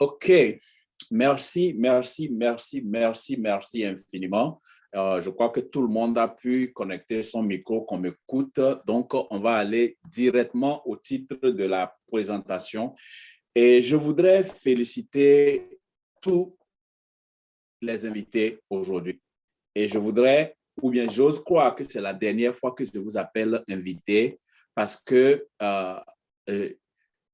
OK. Merci infiniment. Je crois que tout le monde a pu connecter son micro, qu'on m'écoute. Donc, on va aller directement au titre de la présentation. Et je voudrais féliciter tous les invités aujourd'hui. Et je voudrais, ou bien j'ose croire que c'est la dernière fois que je vous appelle invité parce que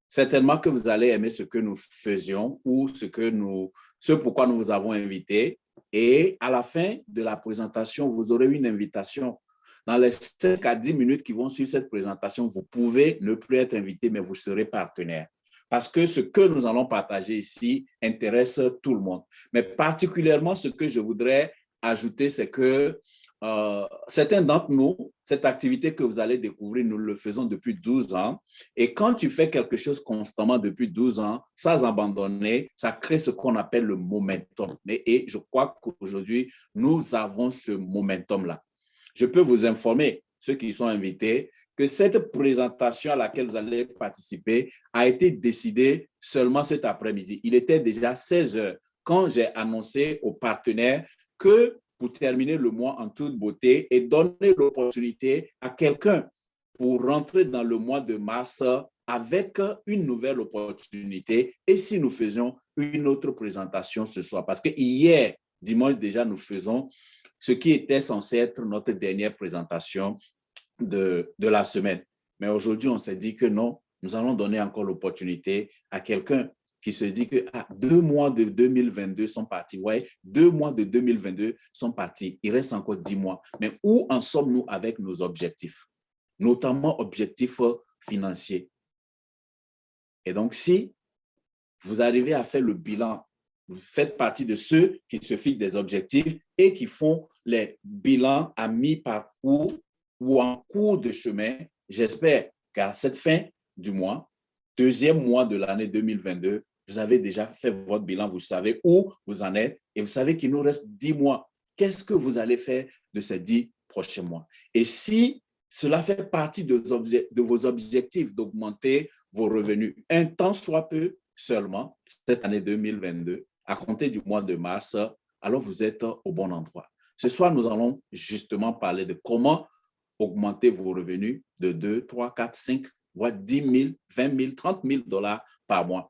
certainement que vous allez aimer ce que nous faisions ou ce pourquoi nous vous avons invité. Et à la fin de la présentation, vous aurez une invitation. Dans les 5 à 10 minutes qui vont suivre cette présentation, vous pouvez ne plus être invité, mais vous serez partenaire. Parce que ce que nous allons partager ici intéresse tout le monde. Mais particulièrement, ce que je voudrais ajouter, c'est que certains d'entre nous, cette activité que vous allez découvrir, nous le faisons depuis 12 ans. Et quand tu fais quelque chose constamment depuis 12 ans, sans abandonner, ça crée ce qu'on appelle le momentum. Et je crois qu'aujourd'hui, nous avons ce momentum-là. Je peux vous informer, ceux qui sont invités, que cette présentation à laquelle vous allez participer a été décidée seulement cet après-midi. Il était déjà 16 heures quand j'ai annoncé aux partenaires que pour terminer le mois en toute beauté et donner l'opportunité à quelqu'un pour rentrer dans le mois de mars avec une nouvelle opportunité et si nous faisions une autre présentation ce soir. Parce que hier, dimanche déjà, nous faisons ce qui était censé être notre dernière présentation de la semaine. Mais aujourd'hui, on s'est dit que non, nous allons donner encore l'opportunité à quelqu'un qui se dit que 2 mois de 2022 sont partis. Ouais, 2 mois de 2022 sont partis. Il reste encore 10 mois. Mais où en sommes-nous avec nos objectifs, notamment objectifs financiers? Et donc, si vous arrivez à faire le bilan, vous faites partie de ceux qui se fixent des objectifs et qui font les bilans à mi-parcours ou en cours de chemin, j'espère qu'à cette fin du mois, deuxième mois de l'année 2022, vous avez déjà fait votre bilan, vous savez où vous en êtes et vous savez qu'il nous reste 10 mois. Qu'est-ce que vous allez faire de ces 10 prochains mois? Et si cela fait partie de vos objectifs d'augmenter vos revenus, un temps soit peu seulement, cette année 2022, à compter du mois de mars, alors vous êtes au bon endroit. Ce soir, nous allons justement parler de comment augmenter vos revenus de 2, 3, 4, 5, voire 10 000, 20 000, 30 000 dollars par mois.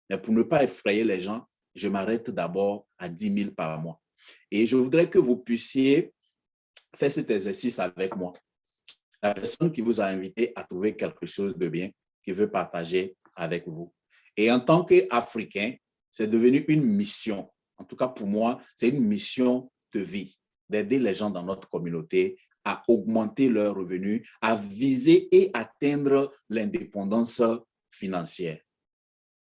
Mais pour ne pas effrayer les gens, je m'arrête d'abord à 10 000 par mois. Et je voudrais que vous puissiez faire cet exercice avec moi. La personne qui vous a invité a trouvé quelque chose de bien, qui veut partager avec vous. Et en tant qu'Africain, c'est devenu une mission. En tout cas, pour moi, c'est une mission de vie, d'aider les gens dans notre communauté à augmenter leurs revenus, à viser et atteindre l'indépendance financière.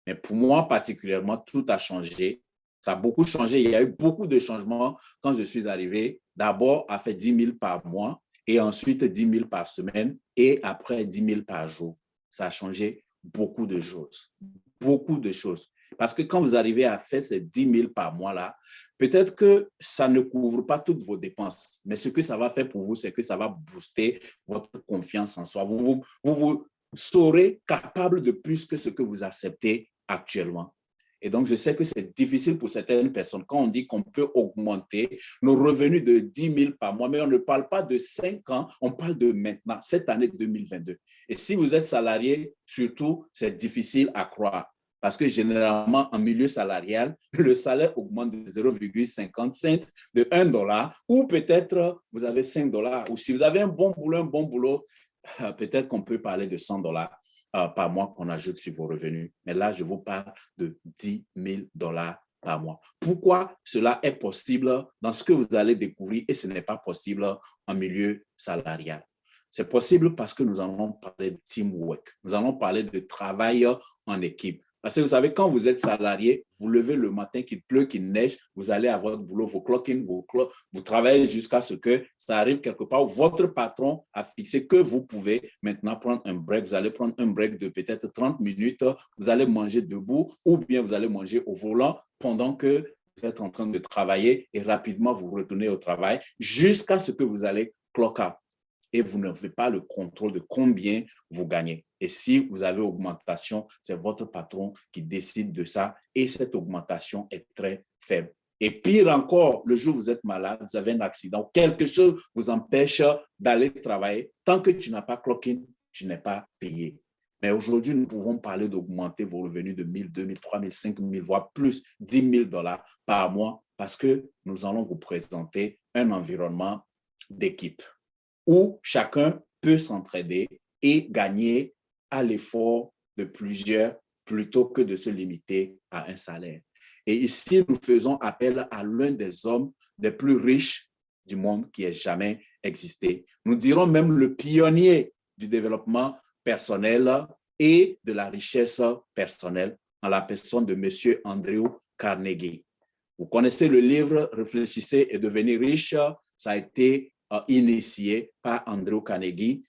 Mais pour moi, particulièrement, tout a changé. Ça a beaucoup changé. Il y a eu beaucoup de changements quand je suis arrivé. D'abord, à faire 10 000 par mois et ensuite 10 000 par semaine et après 10 000 par jour. Ça a changé beaucoup de choses. Beaucoup de choses. Parce que quand vous arrivez à faire ces 10 000 par mois-là, peut-être que ça ne couvre pas toutes vos dépenses. Mais ce que ça va faire pour vous, c'est que ça va booster votre confiance en soi. Vous serez capable de plus que ce que vous acceptez actuellement. Et donc, je sais que c'est difficile pour certaines personnes quand on dit qu'on peut augmenter nos revenus de 10 000 par mois, mais on ne parle pas de 5 ans, on parle de maintenant, cette année 2022. Et si vous êtes salarié, surtout, c'est difficile à croire. Parce que généralement, en milieu salarial, le salaire augmente de 0,55 de 1 dollar, ou peut-être vous avez 5 dollars. Ou si vous avez un bon boulot, peut-être qu'on peut parler de 100 dollars par mois qu'on ajoute sur vos revenus. Mais là, je vous parle de 10 000 dollars par mois. Pourquoi cela est possible dans ce que vous allez découvrir et ce n'est pas possible en milieu salarial? C'est possible parce que nous allons parler de teamwork. Nous allons parler de travail en équipe. Parce que vous savez, quand vous êtes salarié, vous levez le matin, qu'il pleut, qu'il neige, vous allez à votre boulot, vous clock in, vous travaillez jusqu'à ce que ça arrive quelque part. Votre patron a fixé que vous pouvez maintenant prendre un break. Vous allez prendre un break de peut-être 30 minutes. Vous allez manger debout ou bien vous allez manger au volant pendant que vous êtes en train de travailler et rapidement vous retournez au travail jusqu'à ce que vous allez clock out. Et vous n'avez pas le contrôle de combien vous gagnez. Et si vous avez augmentation, c'est votre patron qui décide de ça et cette augmentation est très faible. Et pire encore, le jour où vous êtes malade, vous avez un accident, quelque chose vous empêche d'aller travailler. Tant que tu n'as pas clock-in, tu n'es pas payé. Mais aujourd'hui, nous pouvons parler d'augmenter vos revenus de 1 000, 2 000, 3 000, 5 000, voire plus 10 000 dollars par mois parce que nous allons vous présenter un environnement d'équipe où chacun peut s'entraider et gagner à l'effort de plusieurs plutôt que de se limiter à un salaire. Et ici, nous faisons appel à l'un des hommes les plus riches du monde qui ait jamais existé. Nous dirons même le pionnier du développement personnel et de la richesse personnelle en la personne de M. Andrew Carnegie. Vous connaissez le livre « Réfléchissez et devenez riche ». Ça a été initié par Andrew Carnegie,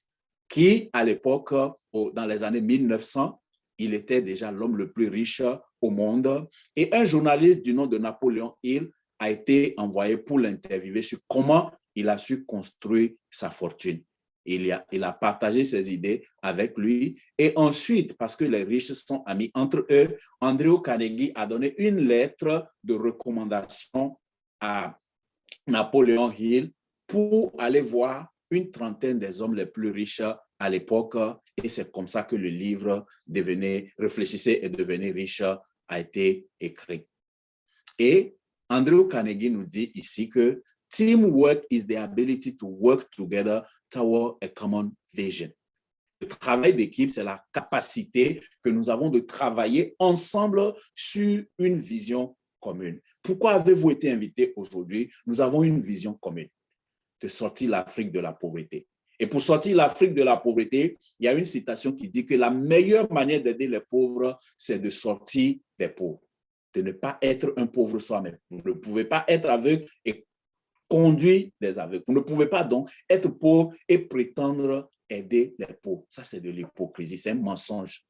qui, à l'époque, dans les années 1900, il était déjà l'homme le plus riche au monde. Et un journaliste du nom de Napoléon Hill a été envoyé pour l'interviewer sur comment il a su construire sa fortune. Il a partagé ses idées avec lui. Et ensuite, parce que les riches sont amis entre eux, Andrew Carnegie a donné une lettre de recommandation à Napoléon Hill pour aller voir une trentaine des hommes les plus riches à l'époque. Et c'est comme ça que le livre « Réfléchissez et devenez riche » a été écrit. Et Andrew Carnegie nous dit ici que teamwork is the ability to work together toward a common vision. Le travail d'équipe, c'est la capacité que nous avons de travailler ensemble sur une vision commune. Pourquoi avez-vous été invité aujourd'hui? Nous avons une vision commune de sortir l'Afrique de la pauvreté. Et pour sortir l'Afrique de la pauvreté, il y a une citation qui dit que la meilleure manière d'aider les pauvres, c'est de sortir des pauvres, de ne pas être un pauvre soi-même. Vous ne pouvez pas être aveugle et conduire les aveugles. Vous ne pouvez pas donc être pauvre et prétendre aider les pauvres. Ça, c'est de l'hypocrisie, c'est un mensonge.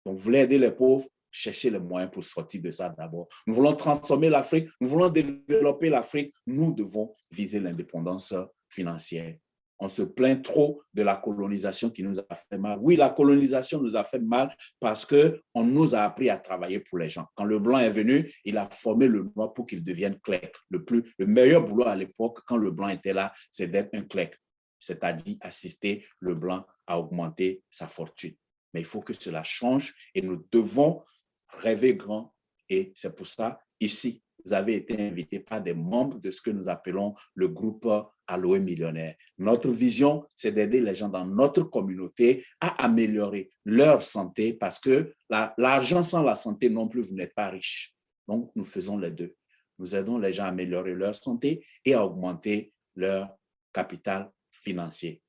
Donc, vous voulez aider les pauvres, cherchez les moyens pour sortir de ça d'abord. Nous voulons transformer l'Afrique, nous voulons développer l'Afrique, nous devons viser l'indépendance financière. On se plaint trop de la colonisation qui nous a fait mal. Oui, la colonisation nous a fait mal parce qu'on nous a appris à travailler pour les gens. Quand le blanc est venu, il a formé le noir pour qu'il devienne clerc. Le meilleur boulot à l'époque, quand le blanc était là, c'est d'être un clerc, c'est-à-dire assister le blanc à augmenter sa fortune. Mais il faut que cela change et nous devons rêver grand. Et c'est pour ça, ici, vous avez été invités par des membres de ce que nous appelons le groupe Aloe Millionnaire. Notre vision, c'est d'aider les gens dans notre communauté à améliorer leur santé parce que l'argent sans la santé non plus, vous n'êtes pas riche. Donc, nous faisons les deux. Nous aidons les gens à améliorer leur santé et à augmenter leur capital financier.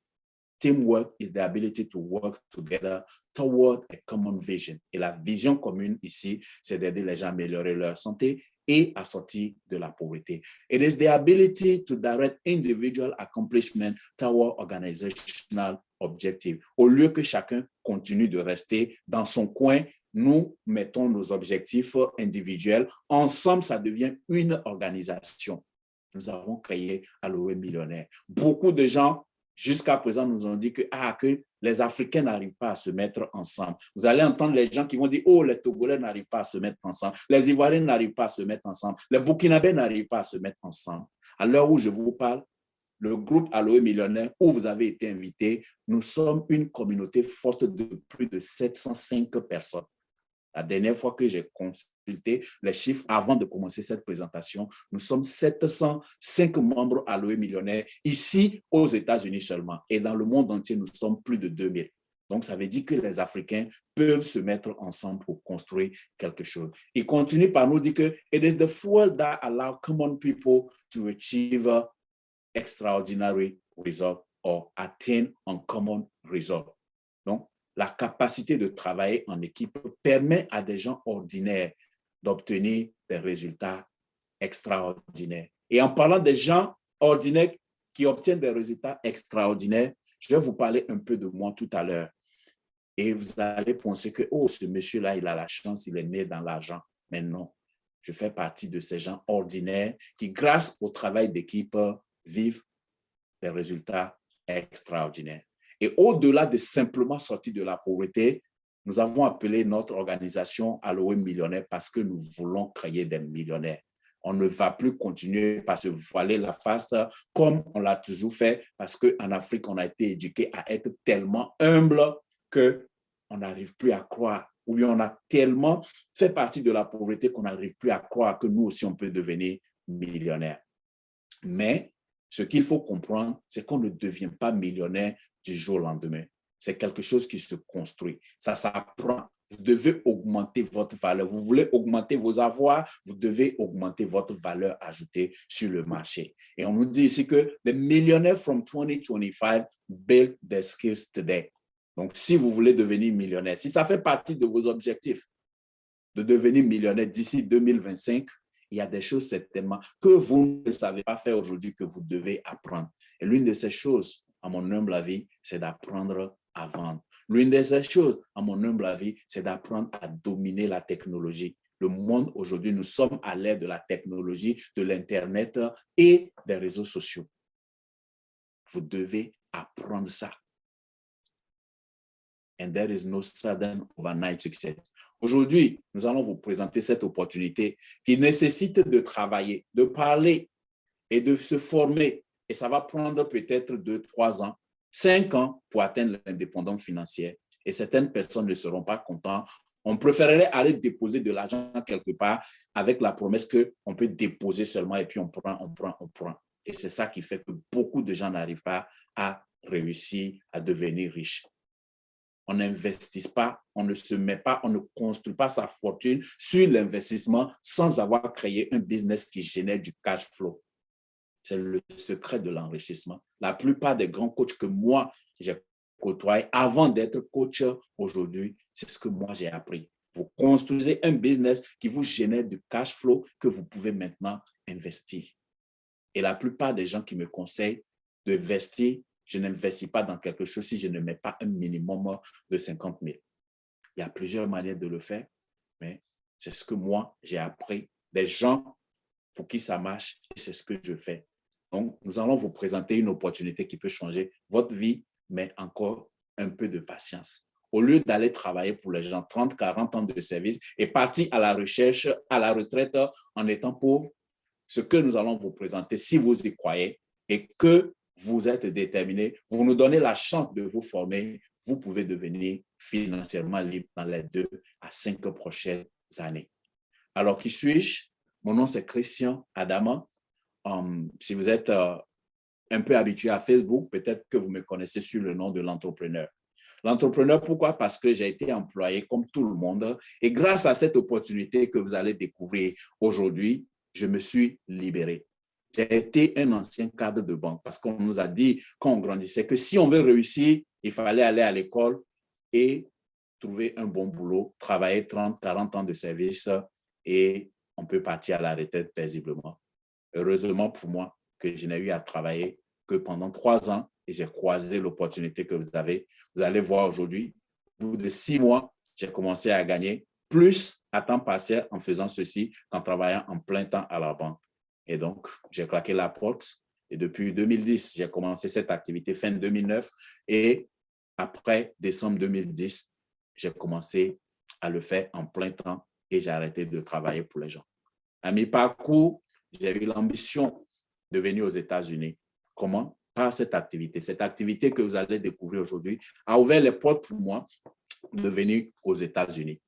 Teamwork is the ability to work together toward a common vision. Et la vision commune ici, c'est d'aider les gens à améliorer leur santé et à sortir de la pauvreté. It is the ability to direct individual accomplishment toward organizational objectives. Au lieu que chacun continue de rester dans son coin, nous mettons nos objectifs individuels. Ensemble, ça devient une organisation. Nous avons créé Aloe Millionnaire. Beaucoup de gens jusqu'à présent, nous ont dit que les Africains n'arrivent pas à se mettre ensemble. Vous allez entendre les gens qui vont dire « Oh, les Togolais n'arrivent pas à se mettre ensemble. Les Ivoiriens n'arrivent pas à se mettre ensemble. Les Burkinabés n'arrivent pas à se mettre ensemble. » À l'heure où je vous parle, le groupe Aloe Millionnaire, où vous avez été invités, nous sommes une communauté forte de plus de 705 personnes. La dernière fois que j'ai consulté les chiffres avant de commencer cette présentation, nous sommes 705 membres Aloe Millionnaire ici aux États-Unis seulement. Et dans le monde entier, nous sommes plus de 2000. Donc, ça veut dire que les Africains peuvent se mettre ensemble pour construire quelque chose. Il continue par nous dire que « It is the fuel that allows common people to achieve extraordinary results or attain uncommon results. » Donc, la capacité de travailler en équipe permet à des gens ordinaires d'obtenir des résultats extraordinaires. Et en parlant des gens ordinaires qui obtiennent des résultats extraordinaires, je vais vous parler un peu de moi tout à l'heure. Et vous allez penser que, oh, ce monsieur-là, il a la chance, il est né dans l'argent. Mais non, je fais partie de ces gens ordinaires qui, grâce au travail d'équipe, vivent des résultats extraordinaires. Et au-delà de simplement sortir de la pauvreté, nous avons appelé notre organisation Aloe Millionnaire parce que nous voulons créer des millionnaires. On ne va plus continuer par se voiler la face comme on l'a toujours fait parce qu'en Afrique, on a été éduqué à être tellement humble qu'on n'arrive plus à croire. Ou bien on a tellement fait partie de la pauvreté qu'on n'arrive plus à croire que nous aussi, on peut devenir millionnaire. Mais ce qu'il faut comprendre, c'est qu'on ne devient pas millionnaire du jour au lendemain. C'est quelque chose qui se construit. Ça s'apprend. Vous devez augmenter votre valeur. Vous voulez augmenter vos avoirs, vous devez augmenter votre valeur ajoutée sur le marché. Et on nous dit ici que the millionaires from 2025 build their skills today. Donc, si vous voulez devenir millionnaire, si ça fait partie de vos objectifs de devenir millionnaire d'ici 2025, il y a des choses certainement que vous ne savez pas faire aujourd'hui que vous devez apprendre. Et l'une de ces choses, à mon humble avis, c'est d'apprendre à vendre. L'une de ces choses, à mon humble avis, c'est d'apprendre à dominer la technologie. Le monde aujourd'hui, nous sommes à l'ère de la technologie, de l'Internet et des réseaux sociaux. Vous devez apprendre ça. And there is no sudden overnight success. Aujourd'hui, nous allons vous présenter cette opportunité qui nécessite de travailler, de parler et de se former. Et ça va prendre peut-être 2, 3 ans, 5 ans pour atteindre l'indépendance financière. Et certaines personnes ne seront pas contentes. On préférerait aller déposer de l'argent quelque part avec la promesse qu'on peut déposer seulement et puis on prend. Et c'est ça qui fait que beaucoup de gens n'arrivent pas à réussir à devenir riches. On n'investit pas, on ne se met pas, on ne construit pas sa fortune sur l'investissement sans avoir créé un business qui génère du cash flow. C'est le secret de l'enrichissement. La plupart des grands coachs que moi, j'ai côtoyés avant d'être coach aujourd'hui, c'est ce que moi j'ai appris. Vous construisez un business qui vous génère du cash flow que vous pouvez maintenant investir. Et la plupart des gens qui me conseillent d'investir, je n'investis pas dans quelque chose si je ne mets pas un minimum de 50 000. Il y a plusieurs manières de le faire, mais c'est ce que moi, j'ai appris des gens pour qui ça marche et c'est ce que je fais. Donc, nous allons vous présenter une opportunité qui peut changer votre vie, mais encore un peu de patience. Au lieu d'aller travailler pour les gens 30, 40 ans de service et partir à la recherche, à la retraite en étant pauvre, ce que nous allons vous présenter, si vous y croyez et que vous êtes déterminé, vous nous donnez la chance de vous former, vous pouvez devenir financièrement libre dans les 2 à 5 prochaines années. Alors, qui suis-je? Mon nom, c'est Christian Adama. Si vous êtes un peu habitué à Facebook, peut-être que vous me connaissez sur le nom de l'entrepreneur. L'entrepreneur, pourquoi? Parce que j'ai été employé comme tout le monde. Et grâce à cette opportunité que vous allez découvrir aujourd'hui, je me suis libéré. J'ai été un ancien cadre de banque parce qu'on nous a dit, quand on grandissait, que si on veut réussir, il fallait aller à l'école et trouver un bon boulot, travailler 30, 40 ans de service et on peut partir à la retraite paisiblement. Heureusement pour moi que je n'ai eu à travailler que pendant 3 ans et j'ai croisé l'opportunité que vous avez. Vous allez voir aujourd'hui, au bout de 6 mois, j'ai commencé à gagner plus à temps partiel en faisant ceci qu'en travaillant en plein temps à la banque. Et donc, j'ai claqué la porte et depuis 2010, j'ai commencé cette activité fin 2009 et après décembre 2010, j'ai commencé à le faire en plein temps et j'ai arrêté de travailler pour les gens. À mi-parcours, j'ai eu l'ambition de venir aux États-Unis. Comment? Par cette activité. Cette activité que vous allez découvrir aujourd'hui a ouvert les portes pour moi de venir aux États-Unis.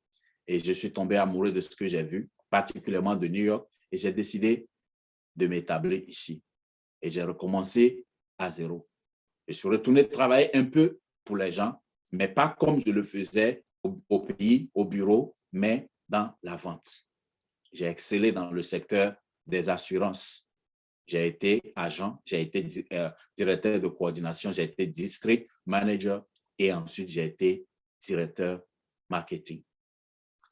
Et je suis tombé amoureux de ce que j'ai vu, particulièrement de New York, et j'ai décidé de m'établir ici. Et j'ai recommencé à zéro. Je suis retourné travailler un peu pour les gens, mais pas comme je le faisais au pays, au bureau, mais dans la vente. J'ai excellé dans le secteur des assurances. J'ai été agent, j'ai été directeur de coordination, j'ai été district manager et ensuite j'ai été directeur marketing.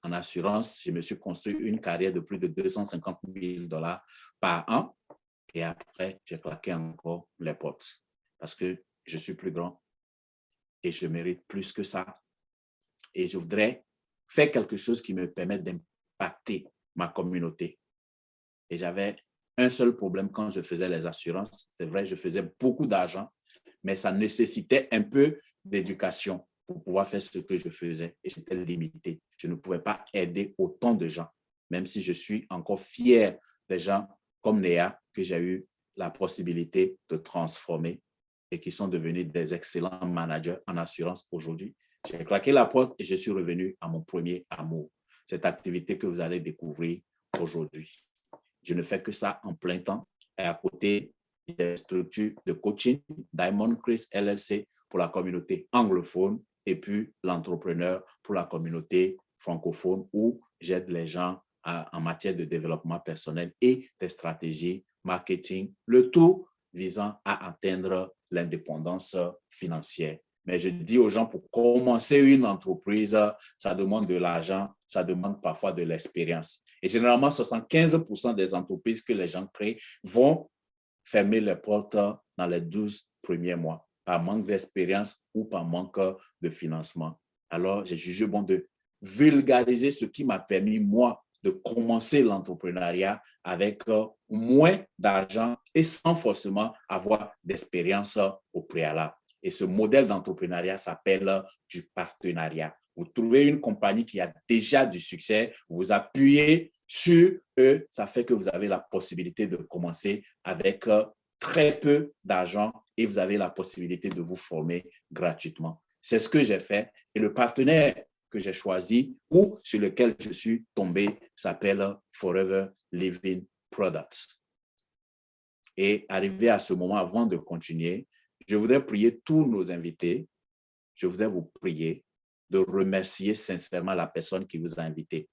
En assurance, je me suis construit une carrière de plus de 250 000 $ par an et après, j'ai claqué encore les portes parce que je suis plus grand et je mérite plus que ça. Et je voudrais faire quelque chose qui me permette d'impacter ma communauté. Et j'avais un seul problème quand je faisais les assurances. C'est vrai, je faisais beaucoup d'argent, mais ça nécessitait un peu d'éducation pour pouvoir faire ce que je faisais et j'étais limité. Je ne pouvais pas aider autant de gens, même si je suis encore fier des gens comme Néa que j'ai eu la possibilité de transformer et qui sont devenus des excellents managers en assurance aujourd'hui. J'ai claqué la porte et je suis revenu à mon premier amour, cette activité que vous allez découvrir aujourd'hui. Je ne fais que ça en plein temps et à côté, il y a une structure de coaching, Diamond Chris LLC pour la communauté anglophone et puis l'entrepreneur pour la communauté francophone où j'aide les gens en matière de développement personnel et des stratégies marketing, le tout visant à atteindre l'indépendance financière. Mais je dis aux gens, pour commencer une entreprise, ça demande de l'argent, ça demande parfois de l'expérience. Et généralement, 75% des entreprises que les gens créent vont fermer les portes dans les 12 premiers mois, par manque d'expérience ou par manque de financement. Alors, j'ai jugé bon de vulgariser ce qui m'a permis, moi, de commencer l'entrepreneuriat avec moins d'argent et sans forcément avoir d'expérience au préalable. Et ce modèle d'entrepreneuriat s'appelle du partenariat. Vous trouvez une compagnie qui a déjà du succès, vous appuyez sur eux, ça fait que vous avez la possibilité de commencer avec très peu d'argent et vous avez la possibilité de vous former gratuitement. C'est ce que j'ai fait. Et le partenaire que j'ai choisi ou sur lequel je suis tombé s'appelle Forever Living Products. Et arrivé à ce moment, avant de continuer, je voudrais prier tous nos invités. Je voudrais vous prier de remercier sincèrement la personne qui vous a invité.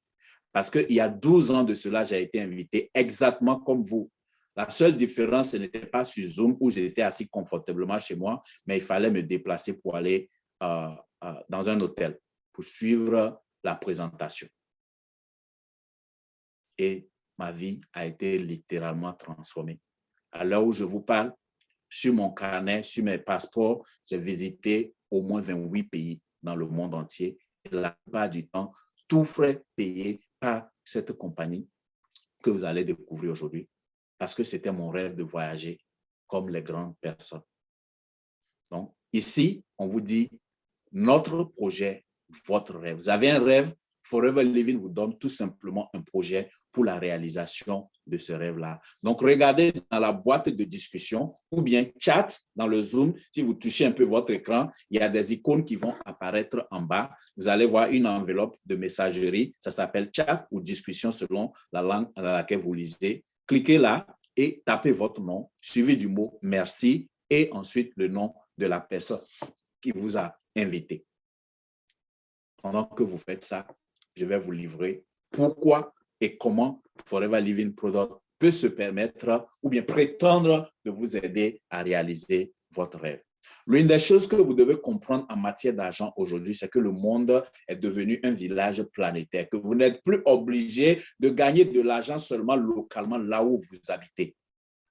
Parce qu'il y a 12 ans de cela, j'ai été invité exactement comme vous. La seule différence, ce n'était pas sur Zoom où j'étais assis confortablement chez moi, mais il fallait me déplacer pour aller dans un hôtel pour suivre la présentation. Et ma vie a été littéralement transformée. À l'heure où je vous parle, sur mon carnet, sur mes passeports, j'ai visité au moins 28 pays dans le monde entier. Et la plupart du temps, tout frais payé par cette compagnie que vous allez découvrir aujourd'hui. Parce que c'était mon rêve de voyager comme les grandes personnes. Donc, ici, on vous dit notre projet, votre rêve. Vous avez un rêve, Forever Living vous donne tout simplement un projet pour la réalisation de ce rêve-là. Donc, regardez dans la boîte de discussion ou bien chat dans le Zoom. Si vous touchez un peu votre écran, il y a des icônes qui vont apparaître en bas. Vous allez voir une enveloppe de messagerie. Ça s'appelle chat ou discussion selon la langue dans laquelle vous lisez. Cliquez là et tapez votre nom, suivi du mot merci et ensuite le nom de la personne qui vous a invité. Pendant que vous faites ça, je vais vous livrer pourquoi et comment Forever Living Product peut se permettre ou bien prétendre de vous aider à réaliser votre rêve. L'une des choses que vous devez comprendre en matière d'argent aujourd'hui, c'est que le monde est devenu un village planétaire, que vous n'êtes plus obligé de gagner de l'argent seulement localement là où vous habitez.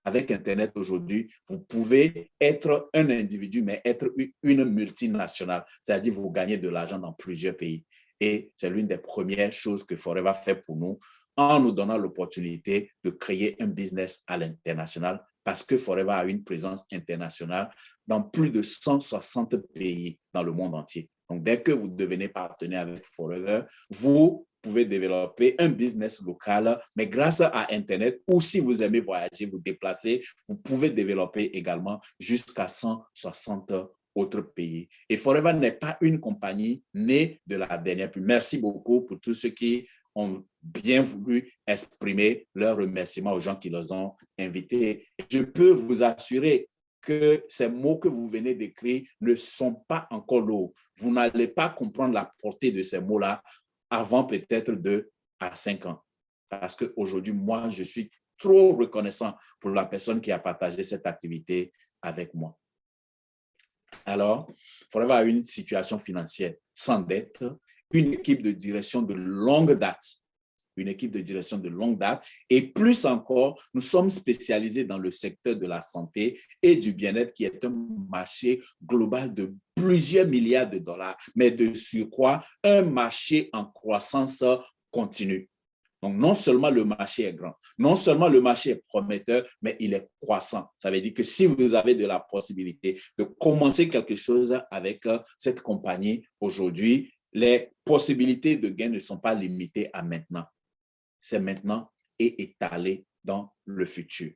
Avec Internet aujourd'hui, vous pouvez être un individu, mais être une multinationale, c'est-à-dire vous gagnez de l'argent dans plusieurs pays. Et c'est l'une des premières choses que Forever fait pour nous en nous donnant l'opportunité de créer un business à l'international parce que Forever a une présence internationale dans plus de 160 pays dans le monde entier. Donc, dès que vous devenez partenaire avec Forever, vous pouvez développer un business local, mais grâce à Internet, ou si vous aimez voyager, vous déplacer, vous pouvez développer également jusqu'à 160 autres pays. Et Forever n'est pas une compagnie née de la dernière pluie. Merci beaucoup pour tous ceux qui ont bien voulu exprimer leurs remerciements aux gens qui les ont invités. Je peux vous assurer que ces mots que vous venez d'écrire ne sont pas encore lourds. Vous n'allez pas comprendre la portée de ces mots-là avant peut-être 2 à 5 ans. Parce qu'aujourd'hui, moi, je suis trop reconnaissant pour la personne qui a partagé cette activité avec moi. Alors, il faudrait avoir une situation financière sans dette, une équipe de direction de longue date, et plus encore, nous sommes spécialisés dans le secteur de la santé et du bien-être qui est un marché global de plusieurs milliards de dollars, mais de surcroît, un marché en croissance continue. Donc, non seulement le marché est grand, non seulement le marché est prometteur, mais il est croissant. Ça veut dire que si vous avez de la possibilité de commencer quelque chose avec cette compagnie aujourd'hui, les possibilités de gain ne sont pas limitées à maintenant. C'est maintenant et étalé dans le futur.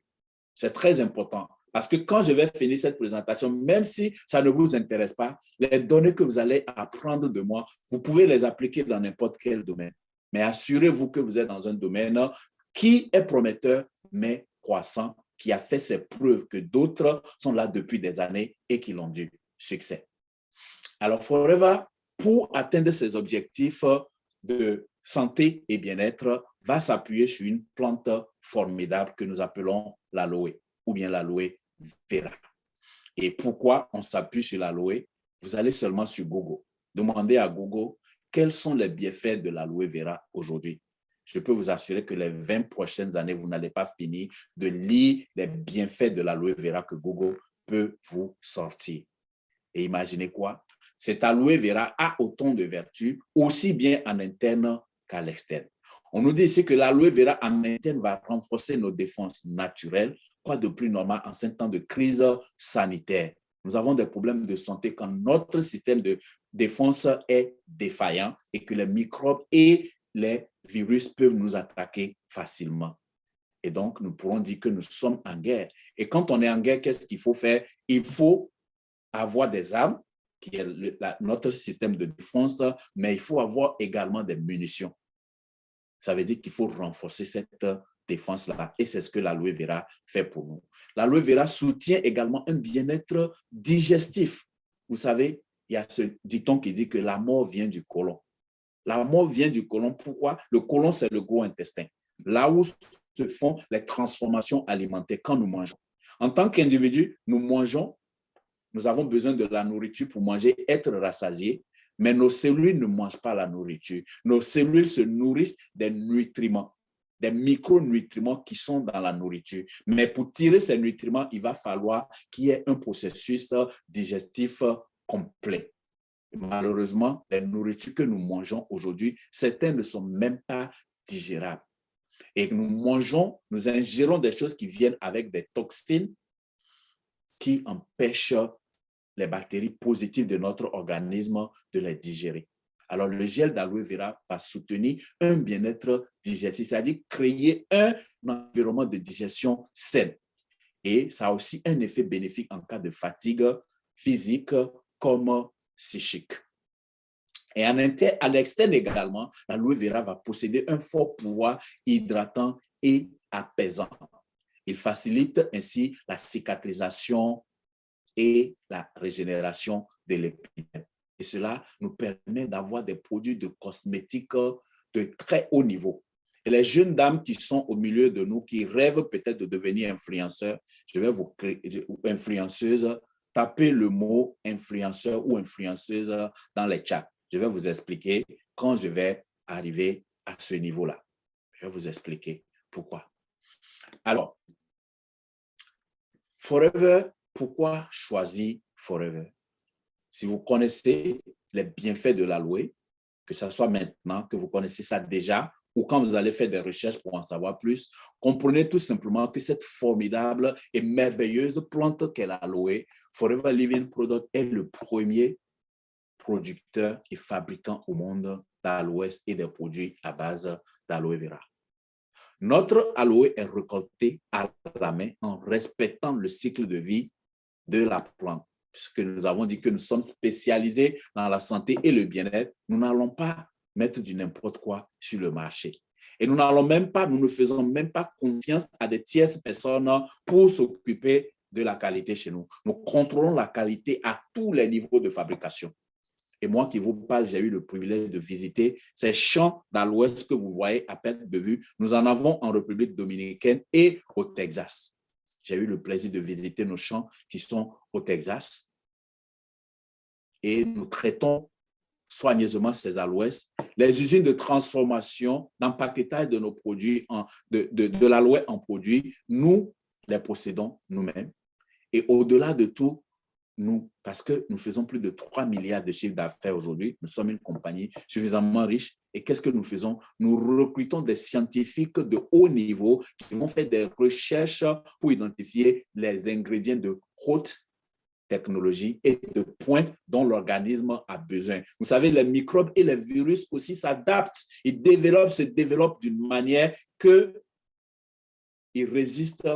C'est très important. Parce que quand je vais finir cette présentation, même si ça ne vous intéresse pas, les données que vous allez apprendre de moi, vous pouvez les appliquer dans n'importe quel domaine. Mais assurez-vous que vous êtes dans un domaine qui est prometteur, mais croissant, qui a fait ses preuves, que d'autres sont là depuis des années et qui l'ont du succès. Alors, Forever, pour atteindre ses objectifs de santé et bien-être, va s'appuyer sur une plante formidable que nous appelons l'aloe, ou bien l'aloe vera. Et pourquoi on s'appuie sur l'aloe? Vous allez seulement sur Google. Demandez à Google quels sont les bienfaits de l'aloe vera aujourd'hui. Je peux vous assurer que les 20 prochaines années, vous n'allez pas finir de lire les bienfaits de l'aloe vera que Google peut vous sortir. Et imaginez quoi? Cet aloe vera a autant de vertus, aussi bien en interne qu'à l'externe. On nous dit ici que l'aloe vera en interne va renforcer nos défenses naturelles. Quoi de plus normal en 5 temps de crise sanitaire? Nous avons des problèmes de santé quand notre système de défense est défaillant et que les microbes et les virus peuvent nous attaquer facilement. Et donc, nous pourrons dire que nous sommes en guerre. Et quand on est en guerre, qu'est-ce qu'il faut faire? Il faut avoir des armes, qui est notre système de défense, mais il faut avoir également des munitions. Ça veut dire qu'il faut renforcer cette défense-là. Et c'est ce que l'aloe vera fait pour nous. L'aloe vera soutient également un bien-être digestif. Vous savez, il y a ce dicton qui dit que la mort vient du côlon. La mort vient du côlon. Pourquoi? Le côlon, c'est le gros intestin. Là où se font les transformations alimentaires quand nous mangeons. En tant qu'individu, nous mangeons. Nous avons besoin de la nourriture pour manger, être rassasiés, mais nos cellules ne mangent pas la nourriture. Nos cellules se nourrissent des nutriments, des micronutriments qui sont dans la nourriture. Mais pour tirer ces nutriments, il va falloir qu'il y ait un processus digestif complet. Malheureusement, les nourritures que nous mangeons aujourd'hui, certaines ne sont même pas digérables. Et nous ingérons des choses qui viennent avec des toxines qui empêchent les bactéries positives de notre organisme de les digérer. Alors, le gel d'aloe vera va soutenir un bien-être digestif, c'est-à-dire créer un environnement de digestion saine. Et ça a aussi un effet bénéfique en cas de fatigue physique comme psychique. Et à l'externe également, l'aloe vera va posséder un fort pouvoir hydratant et apaisant. Il facilite ainsi la cicatrisation et la régénération de l'épiderme. Et cela nous permet d'avoir des produits de cosmétiques de très haut niveau. Et les jeunes dames qui sont au milieu de nous, qui rêvent peut-être de devenir influenceurs, je vais vous créer, influenceuse, tapez le mot influenceur ou influenceuse dans les chats. Je vais vous expliquer quand je vais arriver à ce niveau-là. Je vais vous expliquer pourquoi. Alors, Forever, pourquoi choisir Forever? Si vous connaissez les bienfaits de l'aloe, que ce soit maintenant, que vous connaissez ça déjà, ou quand vous allez faire des recherches pour en savoir plus, comprenez tout simplement que cette formidable et merveilleuse plante qu'est l'aloe, Forever Living Product est le premier producteur et fabricant au monde d'aloe et des produits à base d'aloe vera. Notre aloe est récolté à la main en respectant le cycle de vie de la plante. Puisque nous avons dit que nous sommes spécialisés dans la santé et le bien-être, nous n'allons pas mettre du n'importe quoi sur le marché. Et nous ne faisons même pas confiance à des tierces personnes pour s'occuper de la qualité chez nous. Nous contrôlons la qualité à tous les niveaux de fabrication. Et moi qui vous parle, j'ai eu le privilège de visiter ces champs d'aloe que vous voyez à perte de vue. Nous en avons en République dominicaine et au Texas. J'ai eu le plaisir de visiter nos champs qui sont au Texas. Et nous traitons soigneusement ces aloès. Les usines de transformation, d'empaquetage de nos produits, de l'aloe en produits, nous les possédons nous-mêmes. Et au-delà de tout, parce que nous faisons plus de 3 milliards de chiffres d'affaires aujourd'hui, nous sommes une compagnie suffisamment riche Et qu'est-ce que nous faisons? Nous recrutons des scientifiques de haut niveau qui vont faire des recherches pour identifier les ingrédients de haute technologie et de pointe dont l'organisme a besoin. Vous savez, les microbes et les virus aussi s'adaptent. Ils se développent d'une manière qu'ils résistent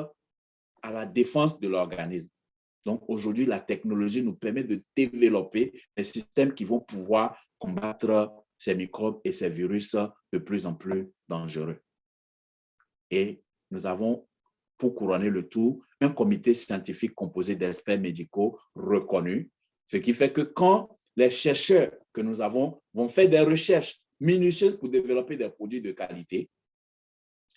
à la défense de l'organisme. Donc, aujourd'hui, la technologie nous permet de développer des systèmes qui vont pouvoir combattre ces microbes et ces virus de plus en plus dangereux. Et nous avons, pour couronner le tout, un comité scientifique composé d'experts médicaux reconnus, ce qui fait que quand les chercheurs que nous avons vont faire des recherches minutieuses pour développer des produits de qualité,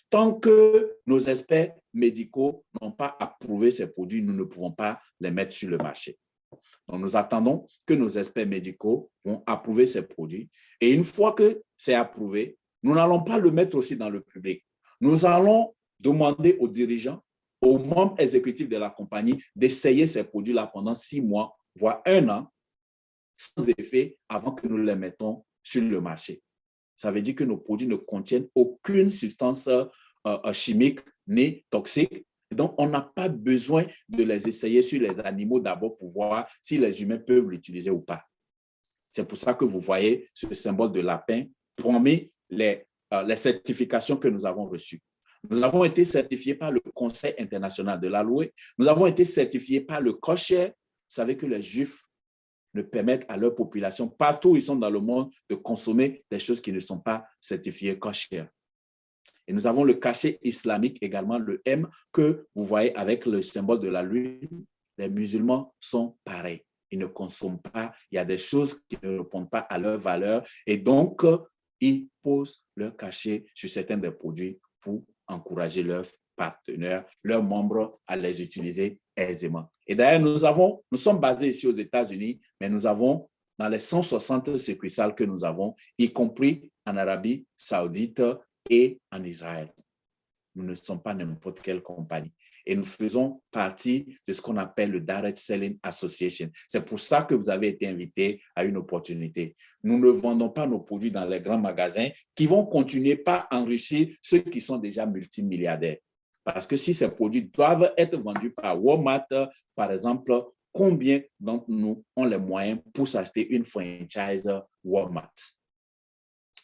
tant que nos experts médicaux n'ont pas approuvé ces produits, nous ne pouvons pas les mettre sur le marché. Donc, nous attendons que nos experts médicaux vont approuver ces produits. Et une fois que c'est approuvé, nous n'allons pas le mettre aussi dans le public. Nous allons demander aux dirigeants, aux membres exécutifs de la compagnie d'essayer ces produits-là pendant 6 mois, voire 1 an, sans effet, avant que nous les mettons sur le marché. Ça veut dire que nos produits ne contiennent aucune substance chimique ni toxique. Donc, on n'a pas besoin de les essayer sur les animaux d'abord pour voir si les humains peuvent l'utiliser ou pas. C'est pour ça que vous voyez ce symbole de lapin parmi les certifications que nous avons reçues. Nous avons été certifiés par le Conseil international de l'Aloe. Nous avons été certifiés par le Kosher. Vous savez que les Juifs ne permettent à leur population, partout où ils sont dans le monde, de consommer des choses qui ne sont pas certifiées kosher. Et nous avons le cachet islamique également, le M, que vous voyez avec le symbole de la lune. Les musulmans sont pareils. Ils ne consomment pas. Il y a des choses qui ne répondent pas à leur valeur. Et donc, ils posent leur cachet sur certains des produits pour encourager leurs partenaires, leurs membres à les utiliser aisément. Et d'ailleurs, nous sommes basés ici aux États-Unis, mais nous avons dans les 160 succursales que nous avons, y compris en Arabie Saoudite et en Israël. Nous ne sommes pas n'importe quelle compagnie. Et nous faisons partie de ce qu'on appelle le Direct Selling Association. C'est pour ça que vous avez été invité à une opportunité. Nous ne vendons pas nos produits dans les grands magasins qui vont continuer par enrichir ceux qui sont déjà multimilliardaires. Parce que si ces produits doivent être vendus par Walmart, par exemple, combien d'entre nous ont les moyens pour s'acheter une franchise Walmart?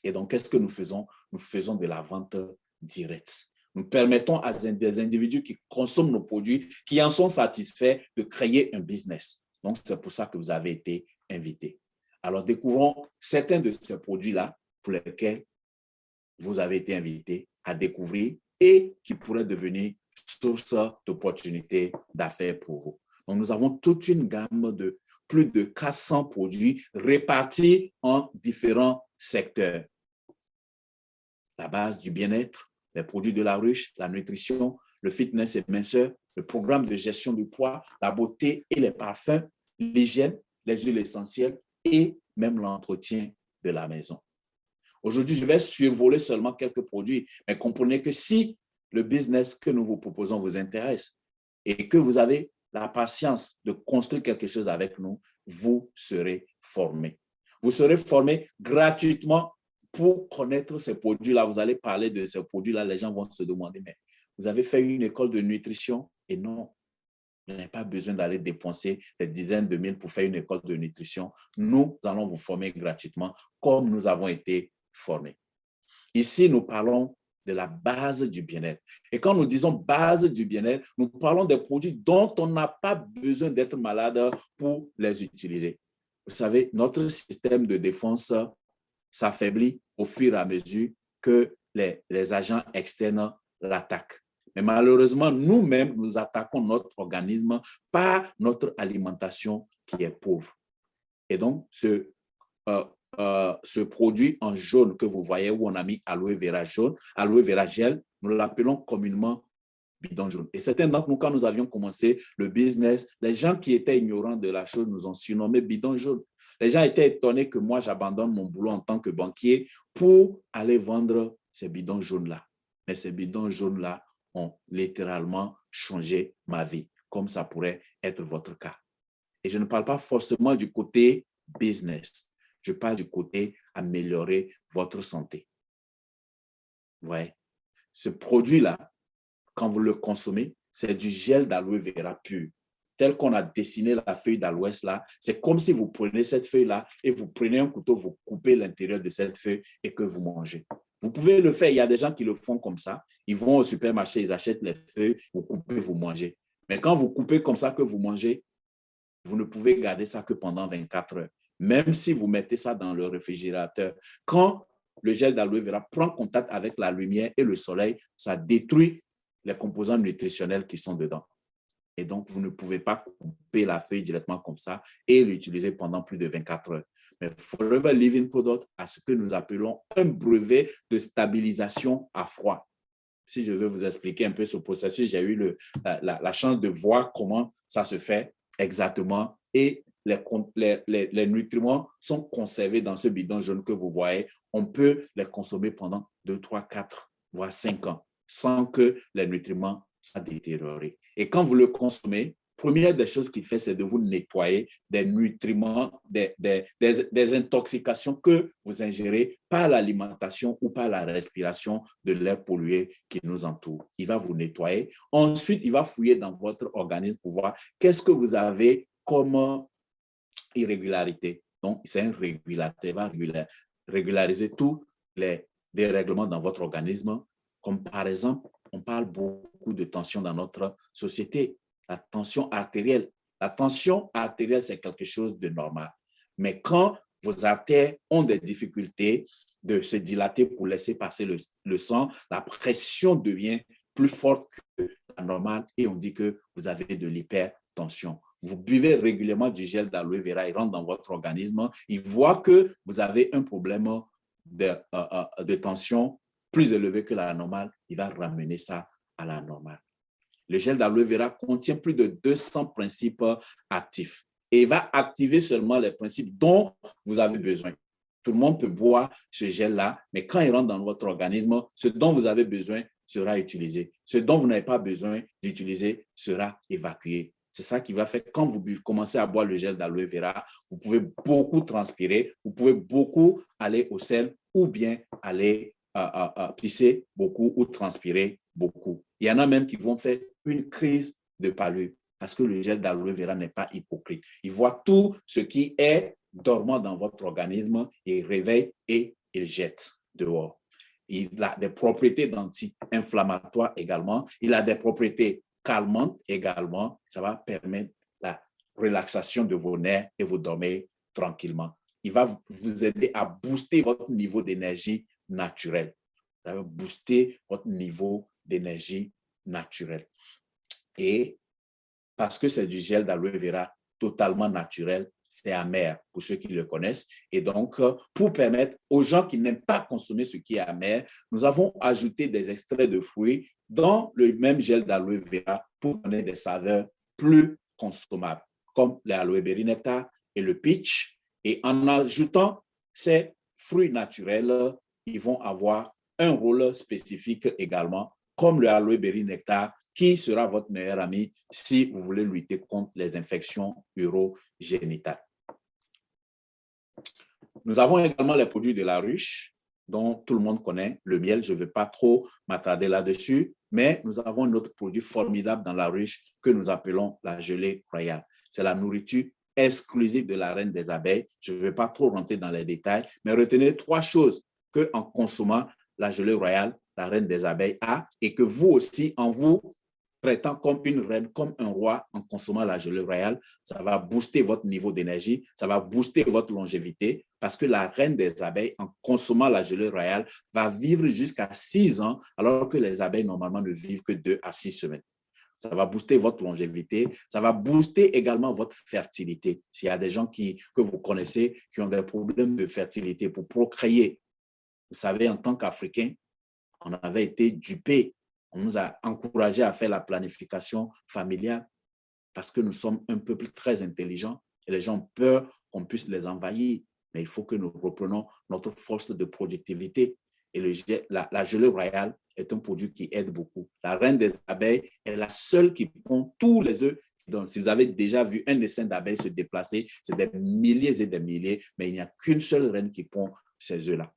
Et donc, qu'est-ce que nous faisons? Nous faisons de la vente directe. Nous permettons à des individus qui consomment nos produits, qui en sont satisfaits, de créer un business. Donc, c'est pour ça que vous avez été invités. Alors, découvrons certains de ces produits-là pour lesquels vous avez été invités à découvrir et qui pourraient devenir source d'opportunités d'affaires pour vous. Donc, nous avons toute une gamme de plus de 400 produits répartis en différents secteurs. La base du bien-être, les produits de la ruche, la nutrition, le fitness et minceur, le programme de gestion du poids, la beauté et les parfums, l'hygiène, les huiles essentielles et même l'entretien de la maison. Aujourd'hui, je vais survoler seulement quelques produits, mais comprenez que si le business que nous vous proposons vous intéresse et que vous avez la patience de construire quelque chose avec nous, vous serez formé. Vous serez formé gratuitement pour connaître ces produits-là. Vous allez parler de ces produits-là, les gens vont se demander, mais vous avez fait une école de nutrition? Et non, vous n'avez pas besoin d'aller dépenser des dizaines de mille pour faire une école de nutrition. Nous allons vous former gratuitement comme nous avons été formés. Ici, nous parlons de la base du bien-être. Et quand nous disons base du bien-être, nous parlons des produits dont on n'a pas besoin d'être malade pour les utiliser. Vous savez, notre système de défense s'affaiblit au fur et à mesure que les agents externes l'attaquent. Mais malheureusement, nous-mêmes, nous attaquons notre organisme par notre alimentation qui est pauvre. Et donc, ce produit en jaune que vous voyez où on a mis aloe vera jaune, aloe vera gel, nous l'appelons communément bidon jaune. Et certains d'entre nous, quand nous avions commencé le business, les gens qui étaient ignorants de la chose nous ont surnommé bidon jaune. Les gens étaient étonnés que moi, j'abandonne mon boulot en tant que banquier pour aller vendre ces bidons jaunes-là. Mais ces bidons jaunes-là ont littéralement changé ma vie, comme ça pourrait être votre cas. Et je ne parle pas forcément du côté business. Je parle du côté améliorer votre santé. Vous voyez, ce produit-là, quand vous le consommez, c'est du gel d'aloe vera pur. Tel qu'on a dessiné la feuille d'aloès là, c'est comme si vous prenez cette feuille-là et vous prenez un couteau, vous coupez l'intérieur de cette feuille et que vous mangez. Vous pouvez le faire, il y a des gens qui le font comme ça. Ils vont au supermarché, ils achètent les feuilles, vous coupez, vous mangez. Mais quand vous coupez comme ça que vous mangez, vous ne pouvez garder ça que pendant 24 heures. Même si vous mettez ça dans le réfrigérateur, quand le gel d'aloe vera prend contact avec la lumière et le soleil, ça détruit les composants nutritionnels qui sont dedans. Et donc, vous ne pouvez pas couper la feuille directement comme ça et l'utiliser pendant plus de 24 heures. Mais Forever Living Product a ce que nous appelons un brevet de stabilisation à froid. Si je veux vous expliquer un peu ce processus, j'ai eu la chance de voir comment ça se fait exactement et les nutriments sont conservés dans ce bidon jaune que vous voyez. On peut les consommer pendant 2, 3, 4, voire 5 ans sans que les nutriments soient détériorés. Et quand vous le consommez, première des choses qu'il fait, c'est de vous nettoyer des nutriments, des intoxications que vous ingérez par l'alimentation ou par la respiration de l'air pollué qui nous entoure. Il va vous nettoyer. Ensuite, il va fouiller dans votre organisme pour voir qu'est-ce que vous avez comme irrégularité. Donc, c'est un régulateur. Il va régulariser tous les dérèglements dans votre organisme. Comme par exemple, on parle beaucoup de tension dans notre société. La tension artérielle. La tension artérielle, c'est quelque chose de normal. Mais quand vos artères ont des difficultés de se dilater pour laisser passer le sang, la pression devient plus forte que la normale et on dit que vous avez de l'hypertension. Vous buvez régulièrement du gel d'aloe vera, il rentre dans votre organisme, il voit que vous avez un problème de tension plus élevé que la normale, il va ramener ça à la normale. Le gel d'aloe vera contient plus de 200 principes actifs et il va activer seulement les principes dont vous avez besoin. Tout le monde peut boire ce gel-là, mais quand il rentre dans votre organisme, ce dont vous avez besoin sera utilisé. Ce dont vous n'avez pas besoin d'utiliser sera évacué. C'est ça qui va faire, quand vous commencez à boire le gel d'aloe vera, vous pouvez beaucoup transpirer, vous pouvez beaucoup aller au sel ou bien aller pisser beaucoup ou transpirer beaucoup. Il y en a même qui vont faire une crise de palud parce que le gel d'aloe vera n'est pas hypocrite. Il voit tout ce qui est dormant dans votre organisme, il réveille et il jette dehors. Il a des propriétés anti-inflammatoires également. Il a des propriétés calmantes également. Ça va permettre la relaxation de vos nerfs et vous dormez tranquillement. Il va vous aider à booster votre niveau d'énergie naturelle. Ça va booster votre niveau d'énergie naturelle. Et parce que c'est du gel d'aloe vera totalement naturel, c'est amer pour ceux qui le connaissent. Et donc, pour permettre aux gens qui n'aiment pas consommer ce qui est amer, nous avons ajouté des extraits de fruits dans le même gel d'aloe vera pour donner des saveurs plus consommables, comme l'aloe berry nectar et le peach. Et en ajoutant ces fruits naturels, ils vont avoir un rôle spécifique également, comme le aloe berry nectar, qui sera votre meilleur ami si vous voulez lutter contre les infections urogénitales. Nous avons également les produits de la ruche, dont tout le monde connaît, le miel. Je ne vais pas trop m'attarder là-dessus, mais nous avons un autre produit formidable dans la ruche que nous appelons la gelée royale. C'est la nourriture exclusive de la reine des abeilles. Je ne vais pas trop rentrer dans les détails, mais retenez 3 choses qu'en consommant la gelée royale, la reine des abeilles a, et que vous aussi, en vous traitant comme une reine, comme un roi, en consommant la gelée royale, ça va booster votre niveau d'énergie, ça va booster votre longévité, parce que la reine des abeilles, en consommant la gelée royale, va vivre jusqu'à 6 ans, alors que les abeilles, normalement, ne vivent que 2 à 6 semaines. Ça va booster votre longévité, ça va booster également votre fertilité. S'il y a des gens que vous connaissez qui ont des problèmes de fertilité pour procréer, vous savez, en tant qu'Africains, on avait été dupés. On nous a encouragés à faire la planification familiale parce que nous sommes un peuple très intelligent et les gens ont peur qu'on puisse les envahir. Mais il faut que nous reprenons notre force de productivité. Et la gelée royale est un produit qui aide beaucoup. La reine des abeilles est la seule qui pond tous les œufs Donc, si vous avez déjà vu un essaim d'abeilles se déplacer, c'est des milliers et des milliers, mais il n'y a qu'une seule reine qui pond ces œufs-là.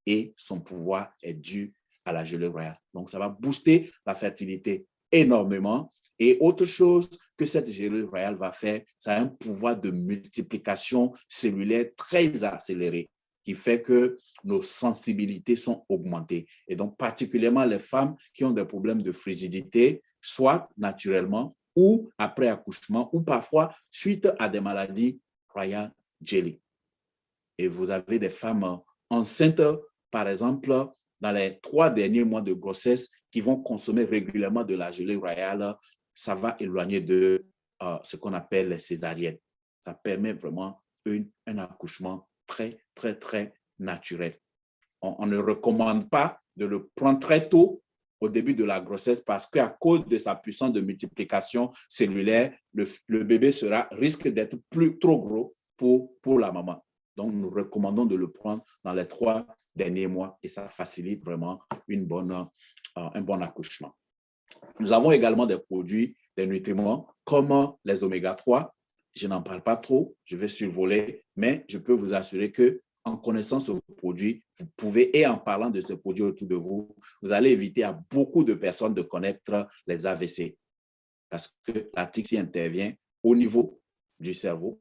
Et son pouvoir est dû à la gelée royale. Donc, ça va booster la fertilité énormément. Et autre chose que cette gelée royale va faire, ça a un pouvoir de multiplication cellulaire très accéléré qui fait que nos sensibilités sont augmentées. Et donc, particulièrement les femmes qui ont des problèmes de frigidité, soit naturellement ou après accouchement, ou parfois suite à des maladies royal jelly. Et vous avez des femmes enceintes, par exemple, dans les 3 derniers mois de grossesse, qui vont consommer régulièrement de la gelée royale. Ça va éloigner de ce qu'on appelle les césariennes. Ça permet vraiment un accouchement très, très, très naturel. On ne recommande pas de le prendre très tôt au début de la grossesse parce qu'à cause de sa puissance de multiplication cellulaire, le bébé risque d'être trop gros pour la maman. Donc, nous recommandons de le prendre dans les 3 derniers mois et ça facilite vraiment un bon accouchement. Nous avons également des produits, des nutriments comme les oméga-3. Je n'en parle pas trop, je vais survoler, mais je peux vous assurer que en connaissant ce produit, vous pouvez, et en parlant de ce produit autour de vous, vous allez éviter à beaucoup de personnes de connaître les AVC parce que la TICSI intervient au niveau du cerveau,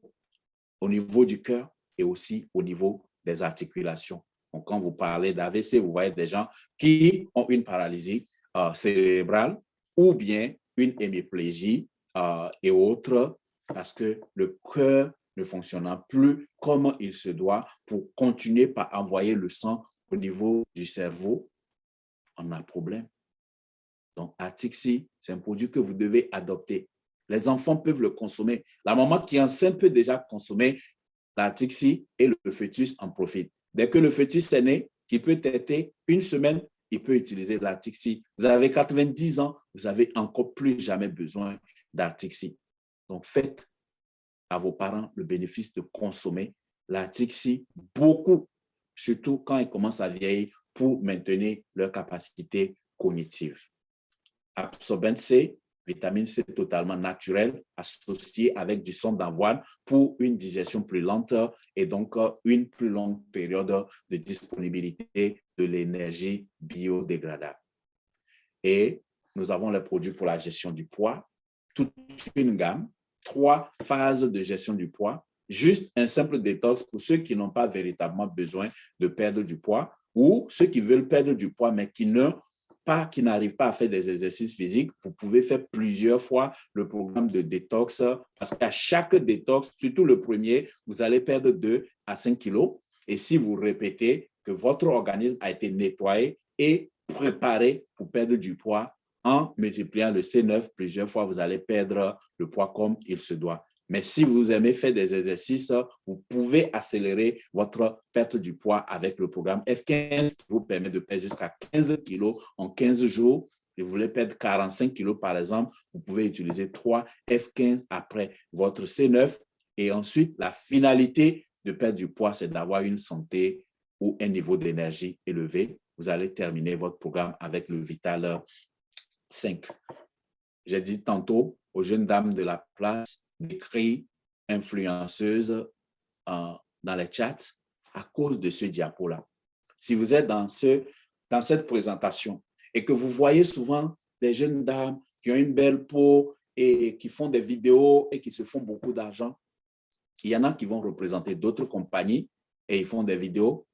au niveau du cœur et aussi au niveau des articulations. Donc, quand vous parlez d'AVC, vous voyez des gens qui ont une paralysie cérébrale ou bien une hémiplégie et autres parce que le cœur ne fonctionnant plus comme il se doit pour continuer par envoyer le sang au niveau du cerveau, on a un problème. Donc, Artixi, c'est un produit que vous devez adopter. Les enfants peuvent le consommer. La maman qui est enceinte peut déjà consommer l'Artixi et le fœtus en profite. Dès que le fœtus est né, qui peut être une semaine, il peut utiliser l'Artixi. Vous avez 90 ans, vous n'avez encore plus jamais besoin d'Artixi. Donc, faites à vos parents le bénéfice de consommer l'Artixi beaucoup, surtout quand ils commencent à vieillir pour maintenir leur capacité cognitive. Absorbent C, vitamine C totalement naturelle, associée avec du son d'avoine pour une digestion plus lente et donc une plus longue période de disponibilité de l'énergie biodégradable. Et nous avons les produits pour la gestion du poids, toute une gamme, 3 phases de gestion du poids, juste un simple détox pour ceux qui n'ont pas véritablement besoin de perdre du poids ou ceux qui veulent perdre du poids mais qui n'arrivent pas à faire des exercices physiques. Vous pouvez faire plusieurs fois le programme de détox parce qu'à chaque détox, surtout le premier, vous allez perdre 2 à 5 kilos. Et si vous répétez que votre organisme a été nettoyé et préparé pour perdre du poids, en multipliant le C9 plusieurs fois, vous allez perdre le poids comme il se doit. Mais si vous aimez faire des exercices, vous pouvez accélérer votre perte du poids avec le programme F15 qui vous permet de perdre jusqu'à 15 kilos en 15 jours. Et vous voulez perdre 45 kilos par exemple, vous pouvez utiliser 3 F15 après votre C9. Et ensuite, la finalité de perdre du poids, c'est d'avoir une santé ou un niveau d'énergie élevé. Vous allez terminer votre programme avec le Vital 5. J'ai dit tantôt aux jeunes dames de la place d'écrire influenceuse dans les chats à cause de ce diapo-là. Si vous êtes dans cette présentation et que vous voyez souvent des jeunes dames qui ont une belle peau et qui font des vidéos et qui se font beaucoup d'argent, il y en a qui vont représenter d'autres compagnies et ils font des vidéos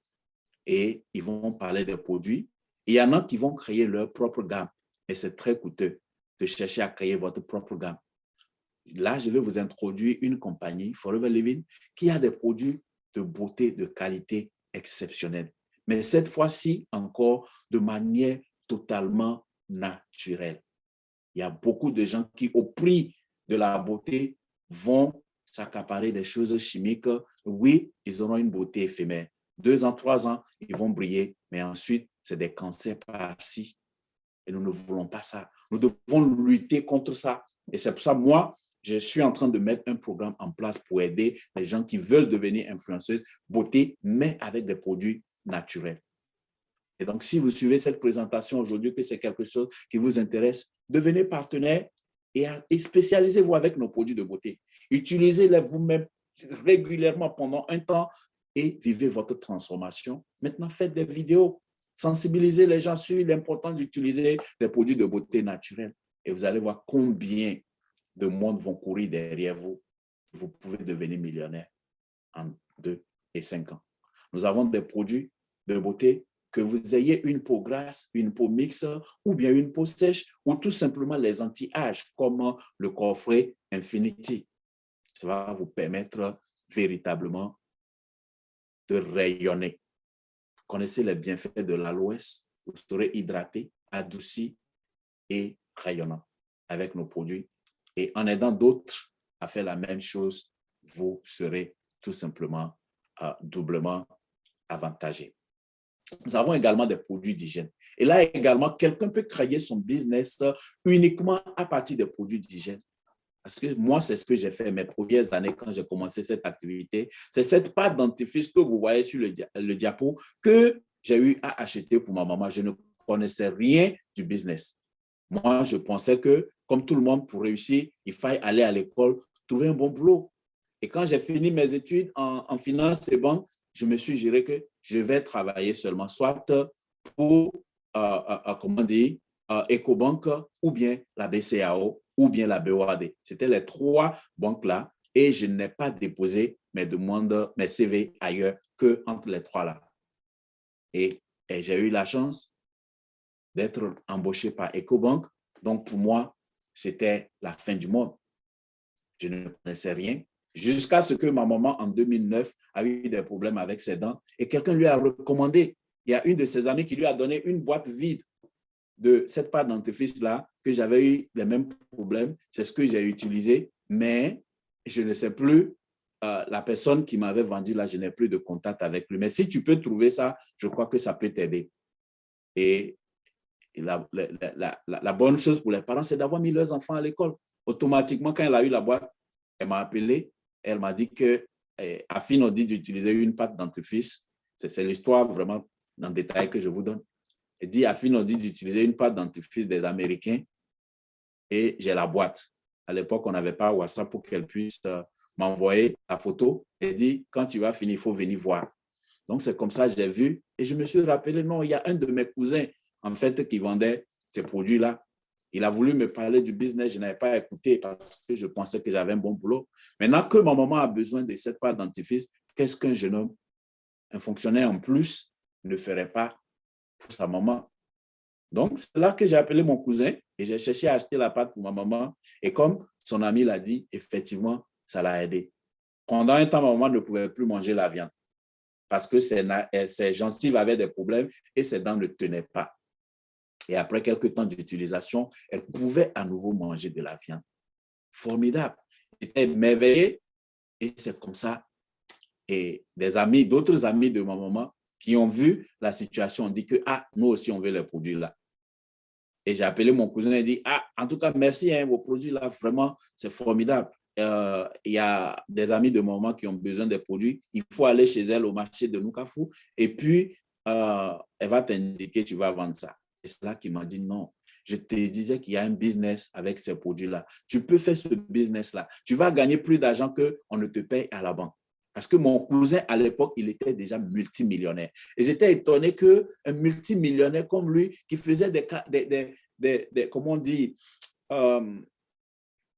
et ils vont parler des produits. Il y en a qui vont créer leur propre gamme et c'est très coûteux de chercher à créer votre propre gamme. Là, je vais vous introduire une compagnie, Forever Living, qui a des produits de beauté, de qualité exceptionnelle. Mais cette fois-ci, encore de manière totalement naturelle. Il y a beaucoup de gens qui, au prix de la beauté, vont s'accaparer des choses chimiques. Oui, ils auront une beauté éphémère. 2 ans, 3 ans, ils vont briller, mais ensuite, c'est des cancers par-ci. Et nous ne voulons pas ça. Nous devons lutter contre ça. Et c'est pour ça, moi, je suis en train de mettre un programme en place pour aider les gens qui veulent devenir influenceuses beauté, mais avec des produits naturels. Et donc, si vous suivez cette présentation aujourd'hui, que c'est quelque chose qui vous intéresse, devenez partenaire et spécialisez-vous avec nos produits de beauté. Utilisez-les vous-même régulièrement pendant un temps et vivez votre transformation. Maintenant, faites des vidéos. Sensibilisez les gens sur l'importance d'utiliser des produits de beauté naturels. Et vous allez voir combien de monde vont courir derrière vous. Vous pouvez devenir millionnaire en 2 et 5 ans. Nous avons des produits de beauté, que vous ayez une peau grasse, une peau mixte ou bien une peau sèche ou tout simplement les anti-âges comme le coffret Infinity. Ça va vous permettre véritablement de rayonner. Vous connaissez les bienfaits de l'aloès, vous serez hydraté, adouci et rayonnant avec nos produits. Et en aidant d'autres à faire la même chose, vous serez tout simplement doublement avantagé. Nous avons également des produits d'hygiène. Et là également, quelqu'un peut créer son business uniquement à partir des produits d'hygiène. Parce que moi, c'est ce que j'ai fait mes premières années quand j'ai commencé cette activité. C'est cette pâte dentifrice que vous voyez sur le diapo que j'ai eu à acheter pour ma maman. Je ne connaissais rien du business. Moi, je pensais que, comme tout le monde, pour réussir, il fallait aller à l'école, trouver un bon boulot. Et quand j'ai fini mes études en finance et banque, je me suis juré que je vais travailler seulement, soit pour, comment dire, Ecobank ou bien la BCAO ou bien la BOAD. C'était les 3 banques-là et je n'ai pas déposé mes demandes, mes CV ailleurs que entre les 3-là. Et j'ai eu la chance d'être embauché par Ecobank. Donc, pour moi, c'était la fin du monde. Je ne connaissais rien. Jusqu'à ce que ma maman, en 2009, a eu des problèmes avec ses dents et quelqu'un lui a recommandé. Il y a une de ses amies qui lui a donné une boîte vide de cette pâte dentifrice-là, que j'avais eu les mêmes problèmes. C'est ce que j'ai utilisé, mais je ne sais plus, la personne qui m'avait vendu là, je n'ai plus de contact avec lui. Mais si tu peux trouver ça, je crois que ça peut t'aider. Et la bonne chose pour les parents, c'est d'avoir mis leurs enfants à l'école. Automatiquement, quand elle a eu la boîte, elle m'a appelé, elle m'a dit que Afine a dit d'utiliser une pâte dentifrice. C'est l'histoire vraiment dans le détail que je vous donne. Elle dit, Afine a dit d'utiliser une pâte dentifrice des Américains et j'ai la boîte. À l'époque, on n'avait pas WhatsApp pour qu'elle puisse m'envoyer la photo. Elle dit, quand tu vas finir, il faut venir voir. Donc, c'est comme ça que j'ai vu et je me suis rappelé, non, il y a un de mes cousins, en fait, qui vendait ces produits-là. Il a voulu me parler du business, je n'avais pas écouté parce que je pensais que j'avais un bon boulot. Maintenant que ma maman a besoin de cette pâte dentifrice, qu'est-ce qu'un jeune homme, un fonctionnaire en plus, ne ferait pas pour sa maman? Donc, c'est là que j'ai appelé mon cousin et j'ai cherché à acheter la pâte pour ma maman. Et comme son ami l'a dit, effectivement, ça l'a aidé. Pendant un temps, ma maman ne pouvait plus manger la viande parce que ses gencives avaient des problèmes et ses dents ne tenaient pas. Et après quelques temps d'utilisation, elle pouvait à nouveau manger de la viande. Formidable. J'étais émerveillé et c'est comme ça. Et des amis, d'autres amis de ma maman qui ont vu la situation ont dit que, nous aussi, on veut les produits là. Et j'ai appelé mon cousin et dit, en tout cas, merci, vos produits là, vraiment, c'est formidable. Il y a des amis de ma maman qui ont besoin des produits. Il faut aller chez elle au marché de Noukafou et puis elle va t'indiquer, tu vas vendre ça. Et c'est là qu'il m'a dit, non, je te disais qu'il y a un business avec ces produits-là. Tu peux faire ce business-là. Tu vas gagner plus d'argent qu'on ne te paye à la banque. Parce que mon cousin, à l'époque, il était déjà multimillionnaire. Et j'étais étonné qu'un multimillionnaire comme lui, qui faisait comment on dit,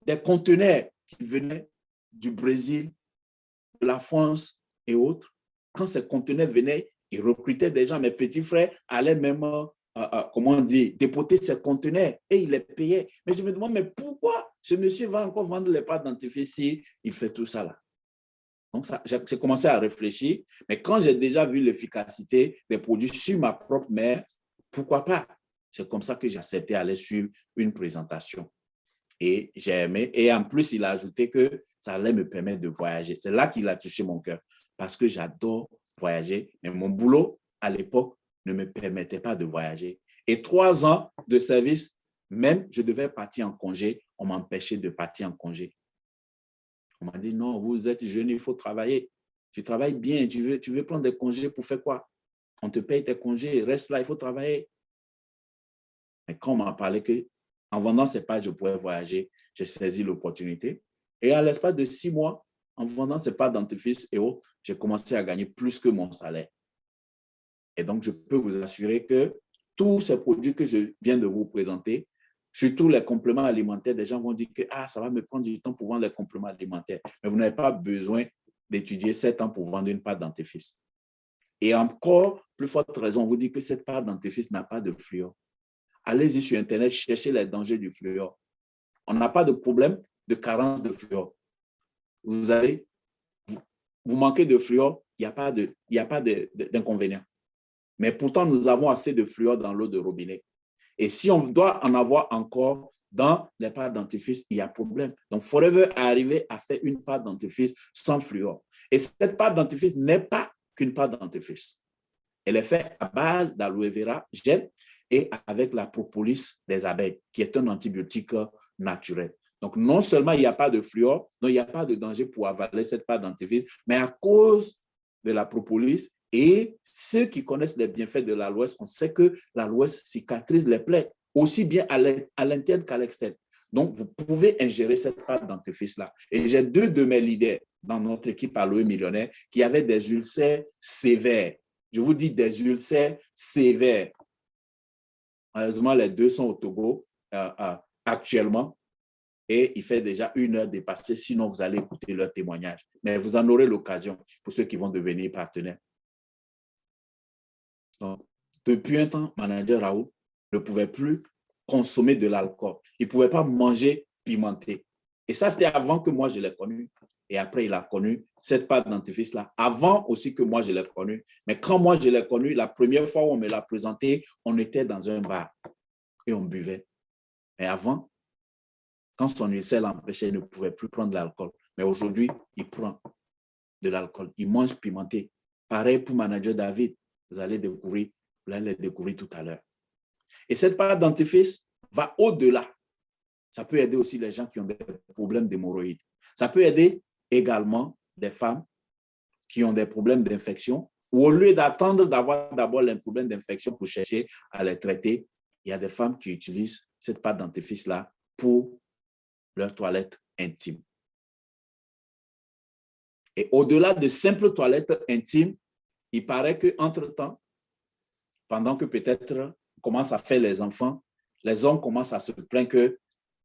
des conteneurs qui venaient du Brésil, de la France et autres, quand ces conteneurs venaient, ils recrutaient des gens. Mes petits frères allaient même, comment on dit, dépoter ces conteneurs et ils les payaient. Mais je me demande, mais pourquoi ce monsieur va encore vendre les pâtes dentifrice si il fait tout ça là? Donc, j'ai commencé à réfléchir. Mais quand j'ai déjà vu l'efficacité des produits sur ma propre mère, pourquoi pas? C'est comme ça que j'ai accepté d'aller suivre une présentation. Et j'ai aimé. Et en plus, il a ajouté que ça allait me permettre de voyager. C'est là qu'il a touché mon cœur. Parce que j'adore voyager. Mais mon boulot, à l'époque, ne me permettait pas de voyager. Et 3 ans de service, même je devais partir en congé, on m'empêchait de partir en congé. On m'a dit, non, vous êtes jeune, il faut travailler. Tu travailles bien, tu veux prendre des congés pour faire quoi? On te paye tes congés, reste là, il faut travailler. Mais quand on m'a parlé que En vendant ces pads, je pourrais voyager. J'ai saisi l'opportunité. Et à l'espace de 6 mois, en vendant ces pads dentifrice et autres, j'ai commencé à gagner plus que mon salaire. Et donc, je peux vous assurer que tous ces produits que je viens de vous présenter, surtout les compléments alimentaires, des gens vont dire que ça va me prendre du temps pour vendre les compléments alimentaires. Mais vous n'avez pas besoin d'étudier 7 ans pour vendre une pâte dentifrice. Et encore plus forte raison, on vous dit que cette pâte dentifrice n'a pas de fluor. Allez-y sur Internet, cherchez les dangers du fluor. On n'a pas de problème de carence de fluor. Vous manquez de fluor, il n'y a pas d'inconvénient. Mais pourtant, nous avons assez de fluor dans l'eau de robinet. Et si on doit en avoir encore dans les pâtes dentifrice, il y a problème. Donc, Forever est arrivé à faire une pâte dentifrice sans fluor. Et cette pâte dentifrice n'est pas qu'une pâte dentifrice. Elle est faite à base d'aloe vera gel et avec la propolis des abeilles, qui est un antibiotique naturel. Donc, non seulement il n'y a pas de fluor, non, il n'y a pas de danger pour avaler cette pâte dentifrice, mais à cause de la propolis et ceux qui connaissent les bienfaits de l'aloès, on sait que l'aloès cicatrise les plaies, aussi bien à l'interne qu'à l'externe. Donc, vous pouvez ingérer cette pâte dentifrice-là. Et j'ai 2 de mes leaders dans notre équipe Aloe Millionnaire qui avaient des ulcères sévères. Je vous dis des ulcères sévères. Malheureusement, les 2 sont au Togo actuellement et il fait déjà 1 heure dépassée, sinon vous allez écouter leur témoignage. Mais vous en aurez l'occasion pour ceux qui vont devenir partenaires. Donc, depuis un temps, manager Raoul ne pouvait plus consommer de l'alcool. Il ne pouvait pas manger pimenté. Et ça, c'était avant que moi, je l'ai connu. Et après, il a connu cette pâte dentifrice-là, avant aussi que moi, je l'ai connu. Mais quand moi, je l'ai connu, la première fois où on me l'a présenté, on était dans un bar et on buvait. Mais avant, quand son ulcère l'empêchait, il ne pouvait plus prendre de l'alcool. Mais aujourd'hui, il prend de l'alcool. Il mange pimenté. Pareil pour manager David. Vous allez le découvrir tout à l'heure. Et cette pâte dentifrice va au-delà. Ça peut aider aussi les gens qui ont des problèmes d'hémorroïdes. Ça peut aider également des femmes qui ont des problèmes d'infection, ou au lieu d'attendre d'avoir d'abord les problèmes d'infection pour chercher à les traiter, il y a des femmes qui utilisent cette pâte dentifrice-là pour leur toilette intime. Et au-delà de simples toilettes intimes, il paraît qu'entre-temps, pendant que peut-être on commence à faire les enfants, les hommes commencent à se plaindre que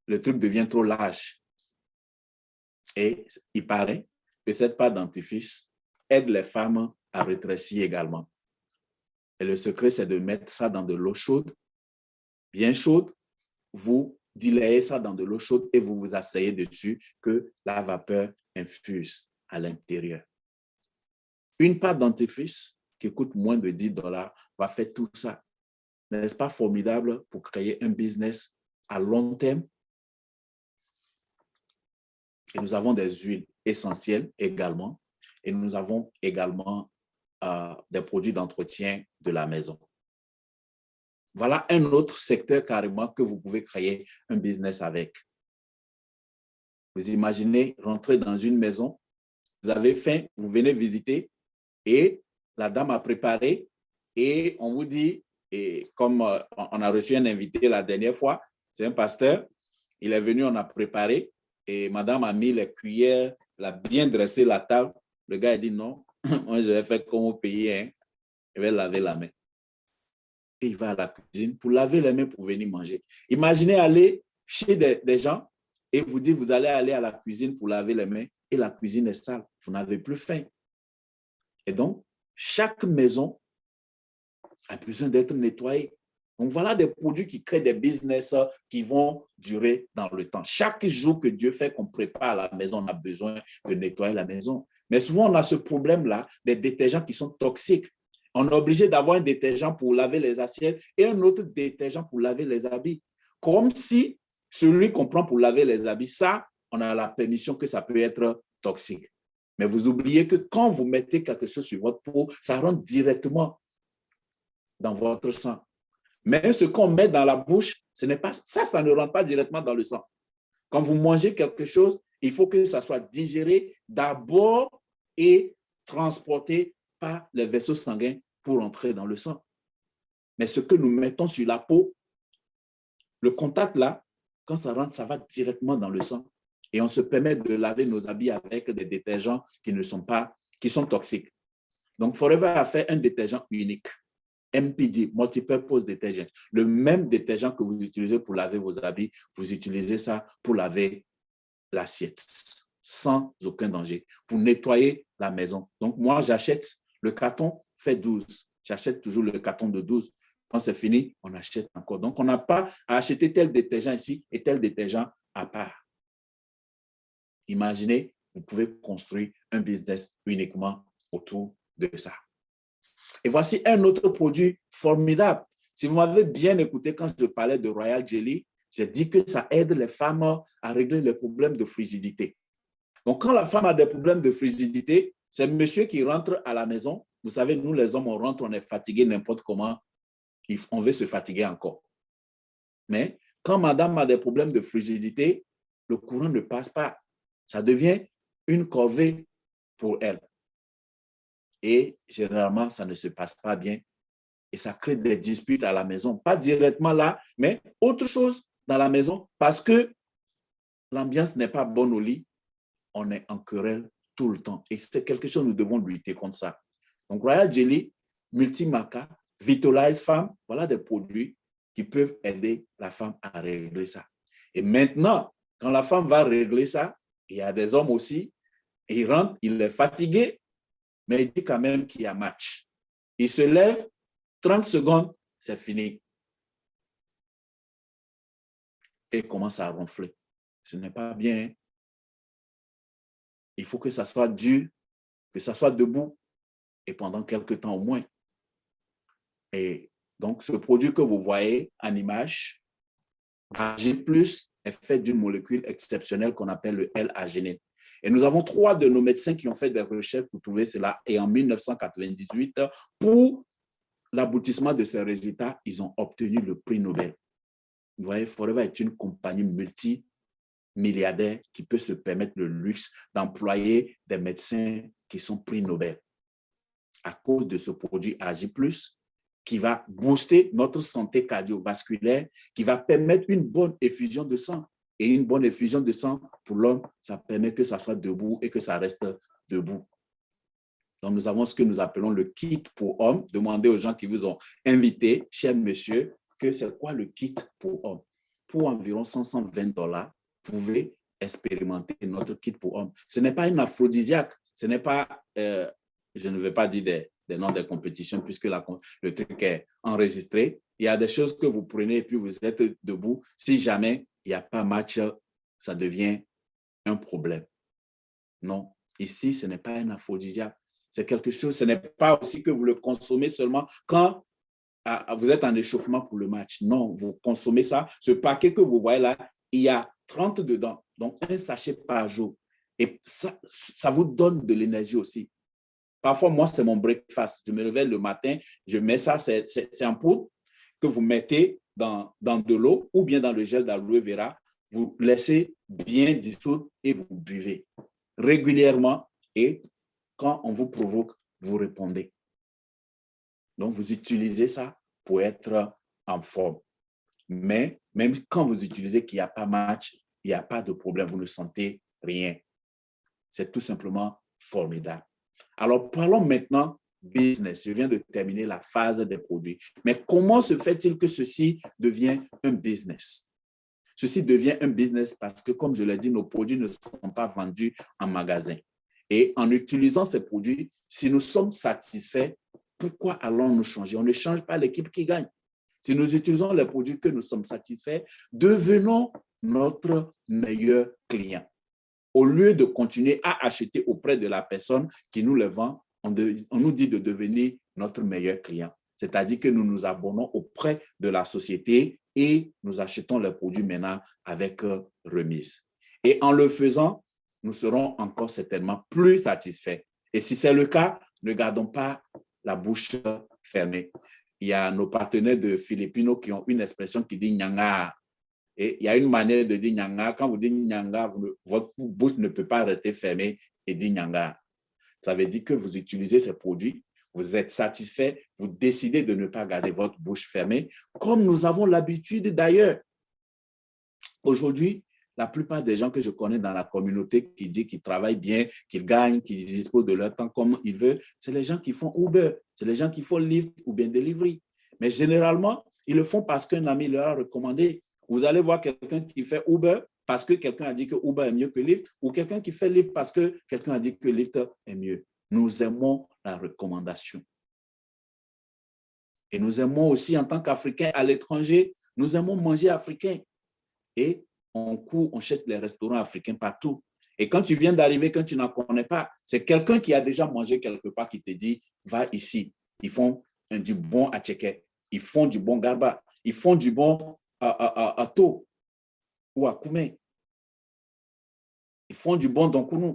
le truc devient trop large. Et il paraît que cette pâte dentifrice aide les femmes à rétrécir également. Et le secret, c'est de mettre ça dans de l'eau chaude, bien chaude. Vous diluez ça dans de l'eau chaude et vous vous asseyez dessus que la vapeur infuse à l'intérieur. Une pâte dentifrice qui coûte moins de $10 va faire tout ça. N'est-ce pas formidable pour créer un business à long terme? Et nous avons des huiles essentielles également. Et nous avons également des produits d'entretien de la maison. Voilà un autre secteur carrément que vous pouvez créer un business avec. Vous imaginez rentrer dans une maison, vous avez faim, vous venez visiter et la dame a préparé et on vous dit, et comme on a reçu un invité la dernière fois, c'est un pasteur, il est venu, on a préparé et madame a mis les cuillères, elle a bien dressé la table. Le gars a dit non, moi je vais faire comme au pays, hein. Je vais laver la main. Et il va à la cuisine pour laver les mains pour venir manger. Imaginez aller chez des gens et vous dites vous allez aller à la cuisine pour laver les mains et la cuisine est sale, vous n'avez plus faim. Et donc, chaque maison a besoin d'être nettoyée. Donc, voilà des produits qui créent des business qui vont durer dans le temps. Chaque jour que Dieu fait qu'on prépare la maison, on a besoin de nettoyer la maison. Mais souvent, on a ce problème-là des détergents qui sont toxiques. On est obligé d'avoir un détergent pour laver les assiettes et un autre détergent pour laver les habits. Comme si celui qu'on prend pour laver les habits, ça, on a la permission que ça peut être toxique. Mais vous oubliez que quand vous mettez quelque chose sur votre peau, ça rentre directement dans votre sang. Mais ce qu'on met dans la bouche, ce n'est pas ça, ça ne rentre pas directement dans le sang. Quand vous mangez quelque chose, il faut que ça soit digéré d'abord et transporté par les vaisseaux sanguins pour entrer dans le sang. Mais ce que nous mettons sur la peau, le contact là, quand ça rentre, ça va directement dans le sang. Et on se permet de laver nos habits avec des détergents qui sont toxiques. Donc, Forever a fait un détergent unique. MPD, Multipurpose Detergent. Le même détergent que vous utilisez pour laver vos habits, vous utilisez ça pour laver l'assiette, sans aucun danger, pour nettoyer la maison. Donc, moi, j'achète, le carton fait 12. J'achète toujours le carton de 12. Quand c'est fini, on achète encore. Donc, on n'a pas à acheter tel détergent ici et tel détergent à part. Imaginez, vous pouvez construire un business uniquement autour de ça. Et voici un autre produit formidable. Si vous m'avez bien écouté quand je parlais de Royal Jelly, j'ai dit que ça aide les femmes à régler les problèmes de frigidité. Donc, quand la femme a des problèmes de frigidité, c'est monsieur qui rentre à la maison. Vous savez, nous, les hommes, on rentre, on est fatigué n'importe comment. On veut se fatiguer encore. Mais quand madame a des problèmes de frigidité, le courant ne passe pas. Ça devient une corvée pour elle. Et généralement, ça ne se passe pas bien. Et ça crée des disputes à la maison. Pas directement là, mais autre chose dans la maison parce que l'ambiance n'est pas bonne au lit. On est en querelle tout le temps. Et c'est quelque chose, nous devons lutter contre ça. Donc, Royal Jelly, Multimaca, Vitalize Femme, voilà des produits qui peuvent aider la femme à régler ça. Et maintenant, quand la femme va régler ça, il y a des hommes aussi, il rentre, il est fatigué, mais il dit quand même qu'il y a match. Il se lève, 30 secondes, c'est fini. Et il commence à ronfler. Ce n'est pas bien. Il faut que ça soit dur, que ça soit debout et pendant quelques temps au moins. Et donc, ce produit que vous voyez en image, Ag+, est fait d'une molécule exceptionnelle qu'on appelle le L-arginine. Et nous avons 3 de nos médecins qui ont fait des recherches pour trouver cela. Et en 1998, pour l'aboutissement de ces résultats, ils ont obtenu le prix Nobel. Vous voyez, Forever est une compagnie multimilliardaire qui peut se permettre le luxe d'employer des médecins qui sont prix Nobel à cause de ce produit Ag+, qui va booster notre santé cardiovasculaire, qui va permettre une bonne effusion de sang. Et une bonne effusion de sang, pour l'homme, ça permet que ça soit debout et que ça reste debout. Donc, nous avons ce que nous appelons le kit pour hommes. Demandez aux gens qui vous ont invité, cher monsieur, que c'est quoi le kit pour hommes. Pour environ $120, vous pouvez expérimenter notre kit pour hommes. Ce n'est pas une aphrodisiaque, ce n'est pas, je ne vais pas dire des noms des compétitions puisque le truc est enregistré. Il y a des choses que vous prenez et puis vous êtes debout. Si jamais il n'y a pas match, ça devient un problème. Non, ici, ce n'est pas un aphrodisiaque. C'est quelque chose, ce n'est pas aussi que vous le consommez seulement quand vous êtes en échauffement pour le match. Non, vous consommez ça. Ce paquet que vous voyez là, il y a 30 dedans, donc un sachet par jour. Et ça vous donne de l'énergie aussi. Parfois, moi, c'est mon breakfast. Je me réveille le matin, je mets ça, c'est un poudre que vous mettez dans de l'eau ou bien dans le gel d'aloe vera. Vous laissez bien dissoudre et vous buvez régulièrement. Et quand on vous provoque, vous répondez. Donc, vous utilisez ça pour être en forme. Mais même quand vous utilisez qu'il n'y a pas match, il n'y a pas de problème, vous ne sentez rien. C'est tout simplement formidable. Alors, parlons maintenant business. Je viens de terminer la phase des produits. Mais comment se fait-il que ceci devient un business? Ceci devient un business parce que, comme je l'ai dit, nos produits ne sont pas vendus en magasin. Et en utilisant ces produits, si nous sommes satisfaits, pourquoi allons-nous changer? On ne change pas l'équipe qui gagne. Si nous utilisons les produits que nous sommes satisfaits, devenons notre meilleur client. Au lieu de continuer à acheter auprès de la personne qui nous le vend, on nous dit de devenir notre meilleur client. C'est-à-dire que nous nous abonnons auprès de la société et nous achetons les produits maintenant avec remise. Et en le faisant, nous serons encore certainement plus satisfaits. Et si c'est le cas, ne gardons pas la bouche fermée. Il y a nos partenaires de Filipino qui ont une expression qui dit « nyanga ». Et il y a une manière de dire nyanga. Quand vous dites nyanga, votre bouche ne peut pas rester fermée et dire nyanga. Ça veut dire que vous utilisez ces produits, vous êtes satisfait, vous décidez de ne pas garder votre bouche fermée, comme nous avons l'habitude d'ailleurs. Aujourd'hui, la plupart des gens que je connais dans la communauté qui disent qu'ils travaillent bien, qu'ils gagnent, qu'ils disposent de leur temps comme ils veulent, c'est les gens qui font Uber, c'est les gens qui font Lyft ou bien Delivery. Mais généralement, ils le font parce qu'un ami leur a recommandé. Vous allez voir quelqu'un qui fait Uber parce que quelqu'un a dit que Uber est mieux que Lyft, ou quelqu'un qui fait Lyft parce que quelqu'un a dit que Lyft est mieux. Nous aimons la recommandation. Et nous aimons aussi, en tant qu'Africains à l'étranger, nous aimons manger africain. Et on court, on cherche les restaurants africains partout. Et quand tu viens d'arriver, quand tu n'en connais pas, c'est quelqu'un qui a déjà mangé quelque part qui te dit, va ici. Ils font du bon atcheke, ils font du bon garba, ils font du bon ato ou akume. Ils font du bon donkunu.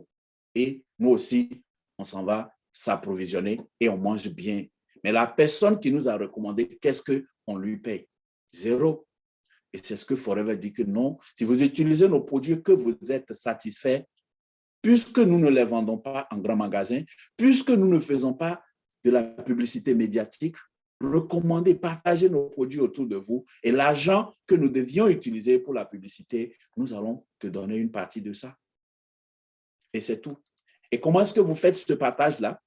Et nous aussi, on s'en va s'approvisionner et on mange bien. Mais la personne qui nous a recommandé, qu'est-ce qu'on lui paye? Zéro. Et c'est ce que Forever dit que non. Si vous utilisez nos produits, que vous êtes satisfait, puisque nous ne les vendons pas en grand magasin, puisque nous ne faisons pas de la publicité médiatique, recommandez, partagez nos produits autour de vous. Et l'argent que nous devions utiliser pour la publicité, nous allons te donner une partie de ça. Et c'est tout. Et comment est-ce que vous faites ce partage-là?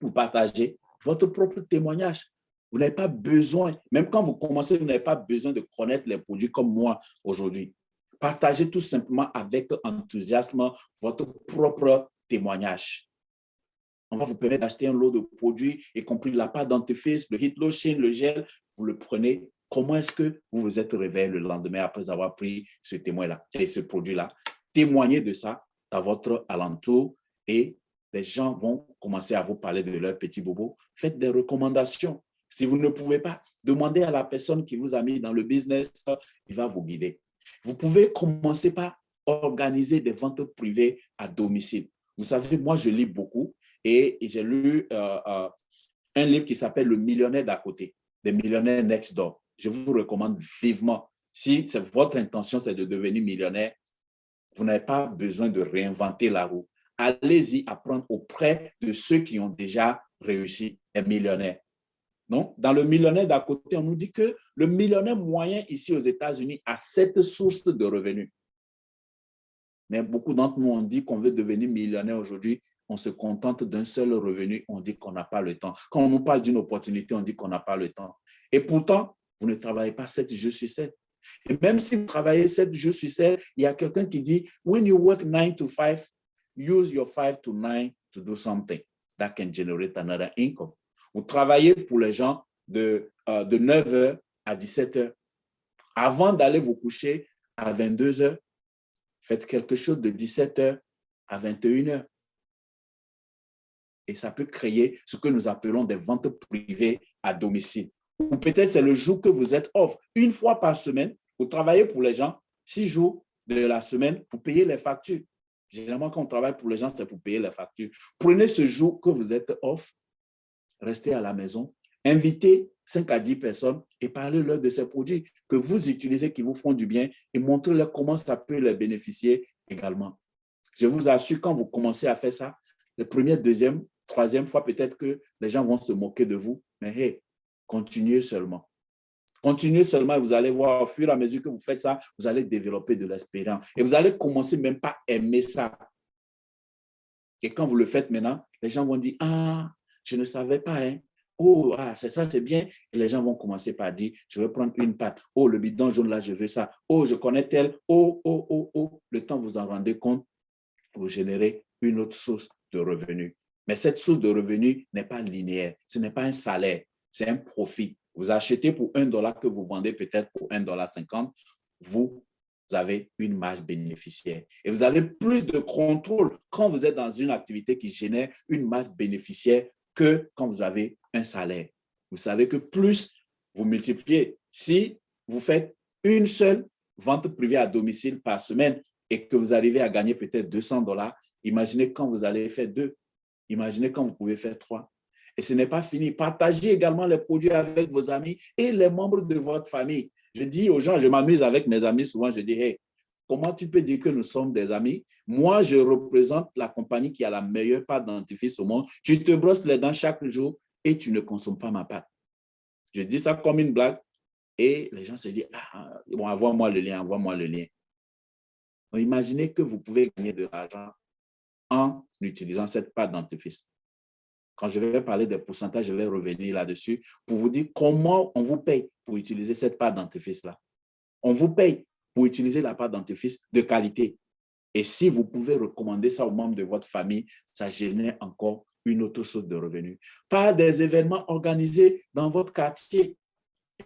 Vous partagez votre propre témoignage. Vous n'avez pas besoin, même quand vous commencez, vous n'avez pas besoin de connaître les produits comme moi aujourd'hui. Partagez tout simplement avec enthousiasme votre propre témoignage. On va vous permettre d'acheter un lot de produits, y compris la pâte dentifrice, le Hit Lotion, le gel. Vous le prenez. Comment est-ce que vous vous êtes réveillé le lendemain après avoir pris ce témoin-là et ce produit-là? Témoignez de ça à votre alentour et les gens vont commencer à vous parler de leurs petits bobos. Faites des recommandations. Si vous ne pouvez pas, demandez à la personne qui vous a mis dans le business, il va vous guider. Vous pouvez commencer par organiser des ventes privées à domicile. Vous savez, moi, je lis beaucoup et j'ai lu un livre qui s'appelle Le millionnaire d'à côté, des millionnaires next door. Je vous recommande vivement. Si votre intention, c'est de devenir millionnaire, vous n'avez pas besoin de réinventer la roue. Allez-y apprendre auprès de ceux qui ont déjà réussi, les millionnaires. Non? Dans le millionnaire d'à côté, on nous dit que le millionnaire moyen ici aux États-Unis a 7 sources de revenus. Mais beaucoup d'entre nous ont dit qu'on veut devenir millionnaire aujourd'hui. On se contente d'un seul revenu. On dit qu'on n'a pas le temps. Quand on nous parle d'une opportunité, on dit qu'on n'a pas le temps. Et pourtant, vous ne travaillez pas 7 jours sur 7. Et même si vous travaillez 7 jours sur 7, il y a quelqu'un qui dit, when you work 9 to 5, use your 5 to 9 to do something that can generate another income. Vous travaillez pour les gens de 9 h à 17 h. Avant d'aller vous coucher à 22 h, faites quelque chose de 17 h à 21 h. Et ça peut créer ce que nous appelons des ventes privées à domicile. Ou peut-être c'est le jour que vous êtes off. Une fois par semaine, vous travaillez pour les gens, 6 jours de la semaine pour payer les factures. Généralement, quand on travaille pour les gens, c'est pour payer les factures. Prenez ce jour que vous êtes off, restez à la maison, invitez 5 à 10 personnes et parlez-leur de ces produits que vous utilisez, qui vous font du bien et montrez-leur comment ça peut les bénéficier également. Je vous assure, quand vous commencez à faire ça, la première, deuxième, troisième fois, peut-être que les gens vont se moquer de vous, mais hey, continuez seulement. Continuez seulement et vous allez voir, au fur et à mesure que vous faites ça, vous allez développer de l'espérance. Et vous allez commencer même pas à aimer ça. Et quand vous le faites maintenant, les gens vont dire, ah, je ne savais pas, hein. Oh, ah, c'est ça, c'est bien. Et les gens vont commencer par dire, je vais prendre une pâte. Oh, le bidon jaune là, je veux ça. Oh, je connais tel. Oh, oh, oh, oh. Le temps vous en rendez compte, vous générez une autre source de revenus. Mais cette source de revenus n'est pas linéaire. Ce n'est pas un salaire, c'est un profit. Vous achetez pour $1 que vous vendez peut-être pour $1,50. Vous avez une marge bénéficiaire. Et vous avez plus de contrôle quand vous êtes dans une activité qui génère une marge bénéficiaire que quand vous avez un salaire. Vous savez que plus vous multipliez, si vous faites une seule vente privée à domicile par semaine et que vous arrivez à gagner peut-être $200, imaginez quand vous allez faire 2. Imaginez quand vous pouvez faire 3. Et ce n'est pas fini. Partagez également les produits avec vos amis et les membres de votre famille. Je dis aux gens, je m'amuse avec mes amis souvent, je dis, hey, comment tu peux dire que nous sommes des amis? Moi, je représente la compagnie qui a la meilleure pâte dentifrice au monde. Tu te brosses les dents chaque jour et tu ne consommes pas ma pâte. Je dis ça comme une blague et les gens se disent, ah, bon, envoie-moi le lien, envoie-moi le lien. Donc, imaginez que vous pouvez gagner de l'argent en utilisant cette pâte dentifrice. Quand je vais parler des pourcentages, je vais revenir là-dessus pour vous dire comment on vous paye pour utiliser cette pâte dentifrice-là. On vous paye pour utiliser la pâte dentifrice de qualité. Et si vous pouvez recommander ça aux membres de votre famille, ça génère encore une autre source de revenus. Par des événements organisés dans votre quartier.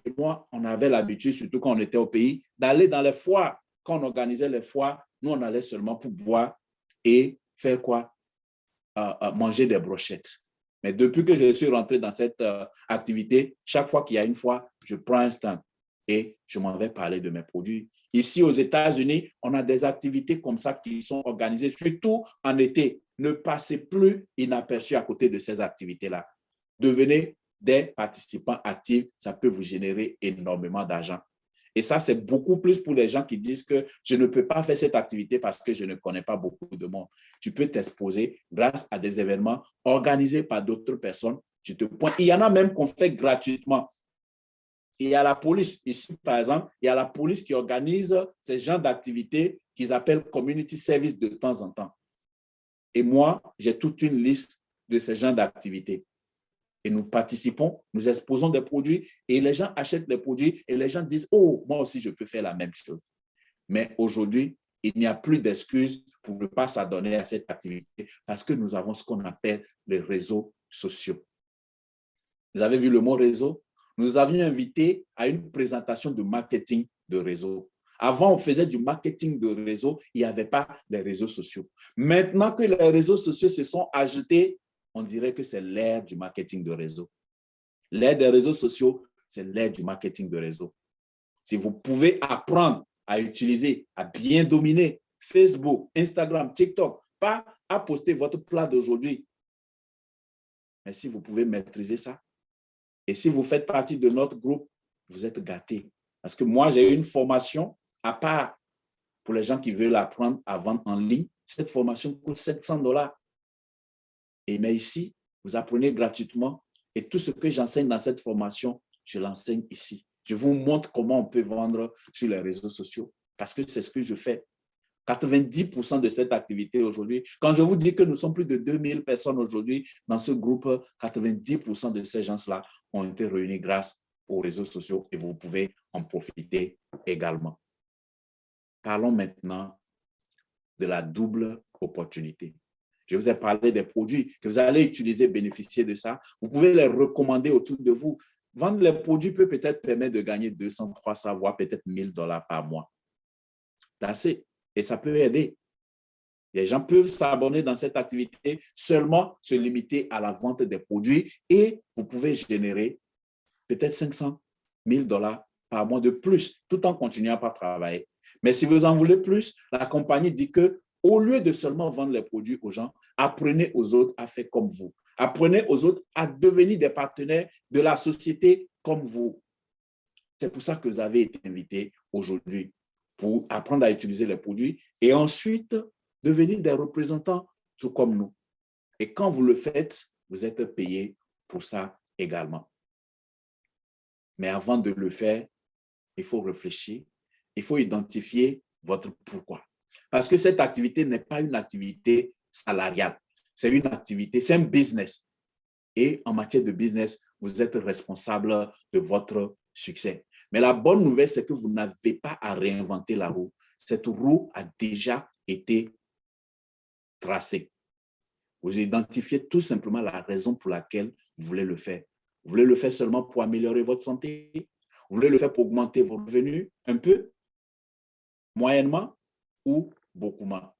Et moi, on avait l'habitude, surtout quand on était au pays, d'aller dans les foires. Quand on organisait les foires, nous, on allait seulement pour boire et faire quoi? Manger des brochettes. Mais depuis que je suis rentré dans cette activité, chaque fois qu'il y a une foire, je prends un stand et je m'en vais parler de mes produits. Ici, aux États-Unis, on a des activités comme ça qui sont organisées, surtout en été. Ne passez plus inaperçu à côté de ces activités-là. Devenez des participants actifs, ça peut vous générer énormément d'argent. Et ça, c'est beaucoup plus pour les gens qui disent que je ne peux pas faire cette activité parce que je ne connais pas beaucoup de monde. Tu peux t'exposer grâce à des événements organisés par d'autres personnes. Tu te pointes. Il y en a même qu'on fait gratuitement. Il y a la police, ici par exemple, il y a la police qui organise ces genres d'activités qu'ils appellent community service de temps en temps. Et moi, j'ai toute une liste de ces genres d'activités. Et nous participons, nous exposons des produits et les gens achètent les produits et les gens disent « Oh, moi aussi, je peux faire la même chose. » Mais aujourd'hui, il n'y a plus d'excuses pour ne pas s'adonner à cette activité parce que nous avons ce qu'on appelle les réseaux sociaux. Vous avez vu le mot réseau? Nous avions invité à une présentation de marketing de réseau. Avant, on faisait du marketing de réseau, il n'y avait pas les réseaux sociaux. Maintenant que les réseaux sociaux se sont ajoutés, on dirait que c'est l'ère du marketing de réseau. L'ère des réseaux sociaux, c'est l'ère du marketing de réseau. Si vous pouvez apprendre à utiliser, à bien dominer Facebook, Instagram, TikTok, pas à poster votre plat d'aujourd'hui, mais si vous pouvez maîtriser ça, et si vous faites partie de notre groupe, vous êtes gâtés. Parce que moi, j'ai une formation à part pour les gens qui veulent apprendre à vendre en ligne. Cette formation coûte $700. Mais ici, vous apprenez gratuitement et tout ce que j'enseigne dans cette formation, je l'enseigne ici. Je vous montre comment on peut vendre sur les réseaux sociaux parce que c'est ce que je fais. 90% de cette activité aujourd'hui, quand je vous dis que nous sommes plus de 2000 personnes aujourd'hui dans ce groupe, 90% de ces gens-là ont été réunis grâce aux réseaux sociaux et vous pouvez en profiter également. Parlons maintenant de la double opportunité. Je vous ai parlé des produits que vous allez utiliser, bénéficier de ça. Vous pouvez les recommander autour de vous. Vendre les produits peut peut-être permettre de gagner 200, 300, voire peut-être $1000 par mois. C'est assez. Et ça peut aider. Les gens peuvent s'abonner dans cette activité, seulement se limiter à la vente des produits et vous pouvez générer peut-être 500, $1000 par mois de plus, tout en continuant à travailler. Mais si vous en voulez plus, la compagnie dit que au lieu de seulement vendre les produits aux gens, apprenez aux autres à faire comme vous. Apprenez aux autres à devenir des partenaires de la société comme vous. C'est pour ça que vous avez été invité aujourd'hui pour apprendre à utiliser les produits et ensuite devenir des représentants tout comme nous. Et quand vous le faites, vous êtes payé pour ça également. Mais avant de le faire, il faut réfléchir, il faut identifier votre pourquoi. Parce que cette activité n'est pas une activité salariale, c'est une activité, c'est un business. Et en matière de business, vous êtes responsable de votre succès. Mais la bonne nouvelle, c'est que vous n'avez pas à réinventer la roue. Cette roue a déjà été tracée. Vous identifiez tout simplement la raison pour laquelle vous voulez le faire. Vous voulez le faire seulement pour améliorer votre santé? Vous voulez le faire pour augmenter vos revenus un peu, moyennement ou beaucoup moins?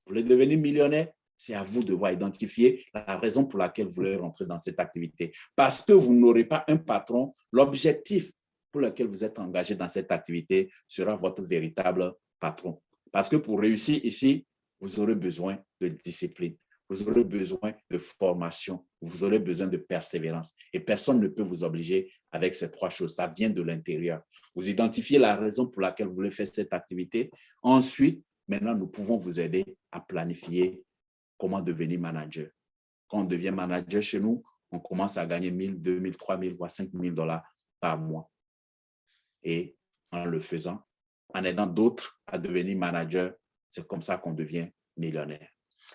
Vous voulez devenir millionnaire? C'est à vous de voir identifier la raison pour laquelle vous voulez rentrer dans cette activité. Parce que vous n'aurez pas un patron, l'objectif pour lequel vous êtes engagé dans cette activité sera votre véritable patron. Parce que pour réussir ici, vous aurez besoin de discipline, vous aurez besoin de formation, vous aurez besoin de persévérance. Et personne ne peut vous obliger avec ces trois choses. Ça vient de l'intérieur. Vous identifiez la raison pour laquelle vous voulez faire cette activité. Ensuite, maintenant, nous pouvons vous aider à planifier comment devenir manager. Quand on devient manager chez nous, on commence à gagner 1000, 2000, 3000, voire $5000 par mois. Et en le faisant, en aidant d'autres à devenir manager, C'est comme ça qu'on devient millionnaire.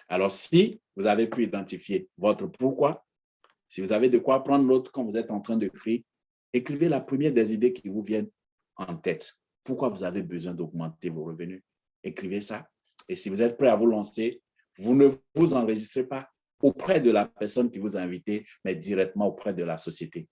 Alors, si vous avez pu identifier votre pourquoi, si vous avez de quoi prendre note quand vous êtes en train d'écrire, écrivez la première des idées qui vous viennent en tête. Pourquoi vous avez besoin d'augmenter vos revenus? Écrivez ça. Et si vous êtes prêt à vous lancer, vous ne vous enregistrez pas auprès de la personne qui vous a invité, mais directement auprès de la société.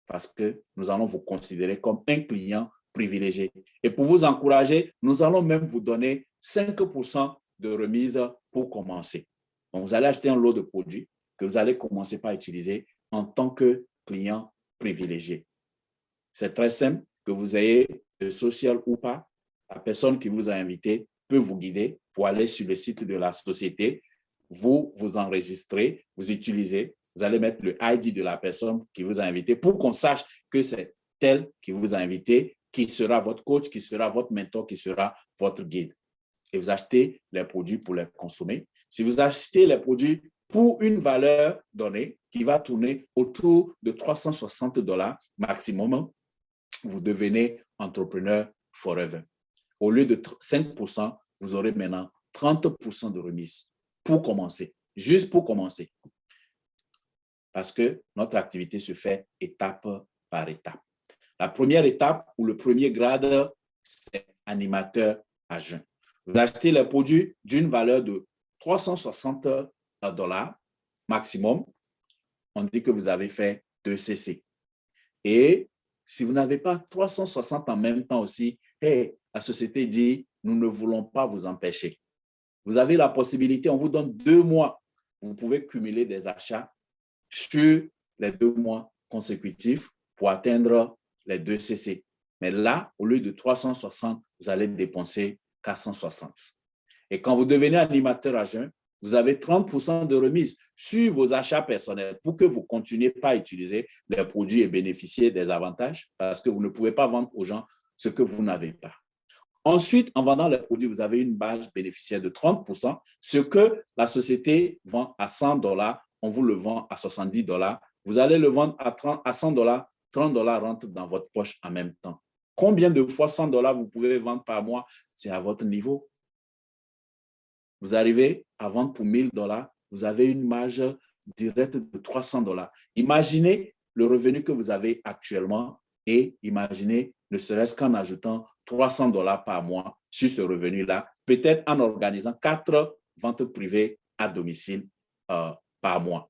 Parce que nous allons vous considérer comme un client privilégié. Et pour vous encourager, nous allons même vous donner 5% de remise pour commencer. Donc, vous allez acheter un lot de produits que vous allez commencer par utiliser en tant que client privilégié. C'est très simple, que vous ayez de social ou pas, la personne qui vous a invité peut vous guider pour aller sur le site de la société. Vous vous enregistrez, vous utilisez, vous allez mettre le ID de la personne qui vous a invité pour qu'on sache que c'est elle qui vous a invité, qui sera votre coach, qui sera votre mentor, qui sera votre guide. Et vous achetez les produits pour les consommer. Si vous achetez les produits pour une valeur donnée qui va tourner autour de $360 maximum, vous devenez entrepreneur forever. Au lieu de 5%, vous aurez maintenant 30% de remise pour commencer, juste pour commencer. Parce que notre activité se fait étape par étape. La première étape ou le premier grade, c'est animateur à jeun. Vous achetez les produits d'une valeur de $360 maximum. On dit que vous avez fait 2 CC. Et si vous n'avez pas 360 en même temps aussi, la société dit, nous ne voulons pas vous empêcher. Vous avez la possibilité, on vous donne 2 mois. Vous pouvez cumuler des achats sur les 2 mois consécutifs pour atteindre les 2 CC. Mais là, au lieu de 360, vous allez dépenser 460. Et quand vous devenez animateur à jeun, vous avez 30% de remise sur vos achats personnels pour que vous ne continuiez pas à utiliser les produits et bénéficier des avantages parce que vous ne pouvez pas vendre aux gens ce que vous n'avez pas. Ensuite, en vendant les produits, vous avez une marge bénéficiaire de 30%. Ce que la société vend à $100, on vous le vend à $70. Vous allez le vendre à $100, $30 rentrent dans votre poche en même temps. Combien de fois $100 vous pouvez vendre par mois? C'est à votre niveau. Vous arrivez à vendre pour $1000, vous avez une marge directe de $300. Imaginez le revenu que vous avez actuellement et imaginez, ne serait-ce qu'en ajoutant $300 par mois sur ce revenu-là, peut-être en organisant 4 ventes privées à domicile par mois.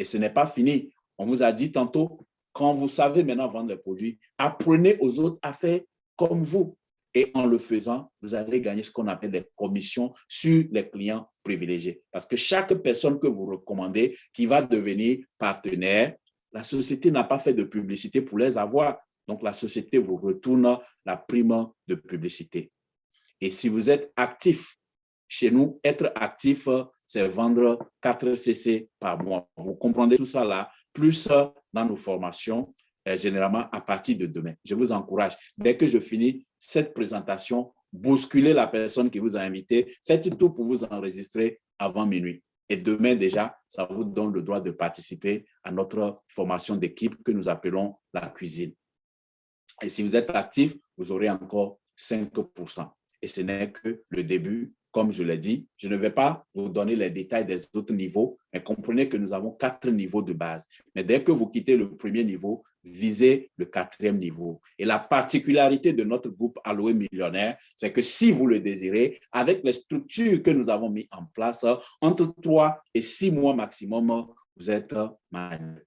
Et ce n'est pas fini. On vous a dit tantôt, quand vous savez maintenant vendre les produits, apprenez aux autres à faire comme vous. Et en le faisant, vous allez gagner ce qu'on appelle des commissions sur les clients privilégiés. Parce que chaque personne que vous recommandez qui va devenir partenaire, la société n'a pas fait de publicité pour les avoir. Donc, la société vous retourne la prime de publicité. Et si vous êtes actif, chez nous, être actif, c'est vendre 4 CC par mois. Vous comprendrez tout ça là, plus dans nos formations, généralement à partir de demain. Je vous encourage, dès que je finis cette présentation, bousculez la personne qui vous a invité, faites tout pour vous enregistrer avant minuit. Et demain déjà, ça vous donne le droit de participer à notre formation d'équipe que nous appelons la cuisine. Et si vous êtes actif, vous aurez encore 5%. Et ce n'est que le début. Comme je l'ai dit, je ne vais pas vous donner les détails des autres niveaux, mais comprenez que nous avons 4 niveaux de base. Mais dès que vous quittez le premier niveau, visez le 4e niveau. Et la particularité de notre groupe Alloué Millionnaire, c'est que si vous le désirez, avec les structures que nous avons mises en place, entre 3 et 6 mois maximum, vous êtes manager.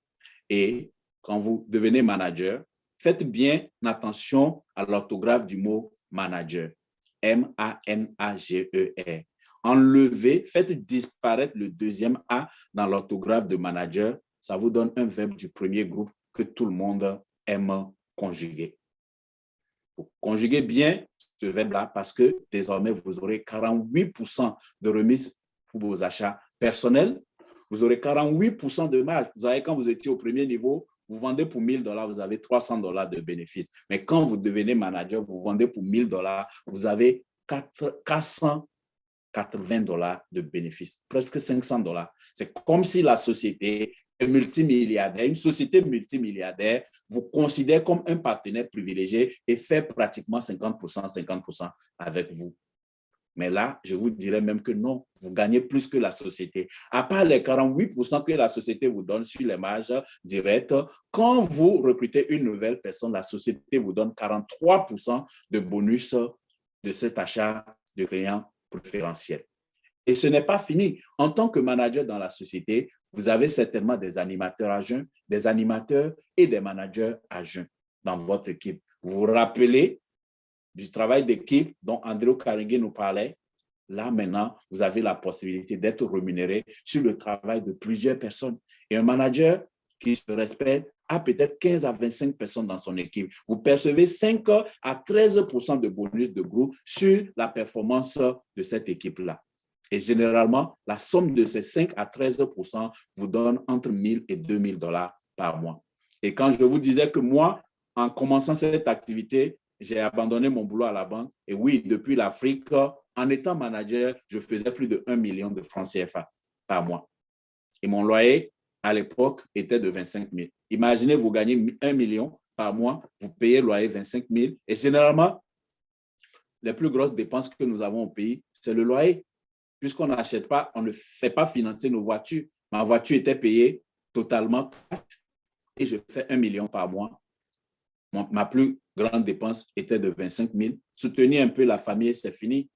Et quand vous devenez manager, faites bien attention à l'orthographe du mot manager. M-A-N-A-G-E-R. Enlevez, faites disparaître le 2e A dans l'orthographe de manager. Ça vous donne un verbe du premier groupe que tout le monde aime conjuguer. Vous conjuguez bien ce verbe-là parce que désormais, vous aurez 48% de remise pour vos achats personnels. Vous aurez 48% de marge. Vous savez, quand vous étiez au premier niveau, vous vendez pour $1000, vous avez $300 de bénéfices. Mais quand vous devenez manager, vous vendez pour $1000, vous avez $480 de bénéfices, presque $500. C'est comme si la société est multimilliardaire, une société multimilliardaire vous considère comme un partenaire privilégié et fait pratiquement 50% avec vous. Mais là, je vous dirais même que non, vous gagnez plus que la société. À part les 48% que la société vous donne sur les marges directes, quand vous recrutez une nouvelle personne, la société vous donne 43% de bonus de cet achat de clients préférentiels. Et ce n'est pas fini. En tant que manager dans la société, vous avez certainement des animateurs à jeun, des animateurs et des managers à jeun dans votre équipe. Vous vous rappelez du travail d'équipe dont Andrew Carnegie nous parlait? Là, maintenant, vous avez la possibilité d'être rémunéré sur le travail de plusieurs personnes. Et un manager qui se respecte a peut-être 15 à 25 personnes dans son équipe. Vous percevez 5 à 13% de bonus de groupe sur la performance de cette équipe-là. Et généralement, la somme de ces 5 à 13% vous donne entre 1 000 et 2 000 $ par mois. Et quand je vous disais que moi, en commençant cette activité, j'ai abandonné mon boulot à la banque. Et oui, depuis l'Afrique, en étant manager, je faisais plus de 1 million de francs CFA par mois. Et mon loyer, à l'époque, était de 25 000. Imaginez, vous gagnez 1 million par mois, vous payez le loyer 25 000. Et généralement, les plus grosses dépenses que nous avons au pays, c'est le loyer. Puisqu'on n'achète pas, on ne fait pas financer nos voitures. Ma voiture était payée totalement et je fais 1 million par mois. Ma plus grande dépense était de 25 000. Soutenir un peu la famille, c'est fini.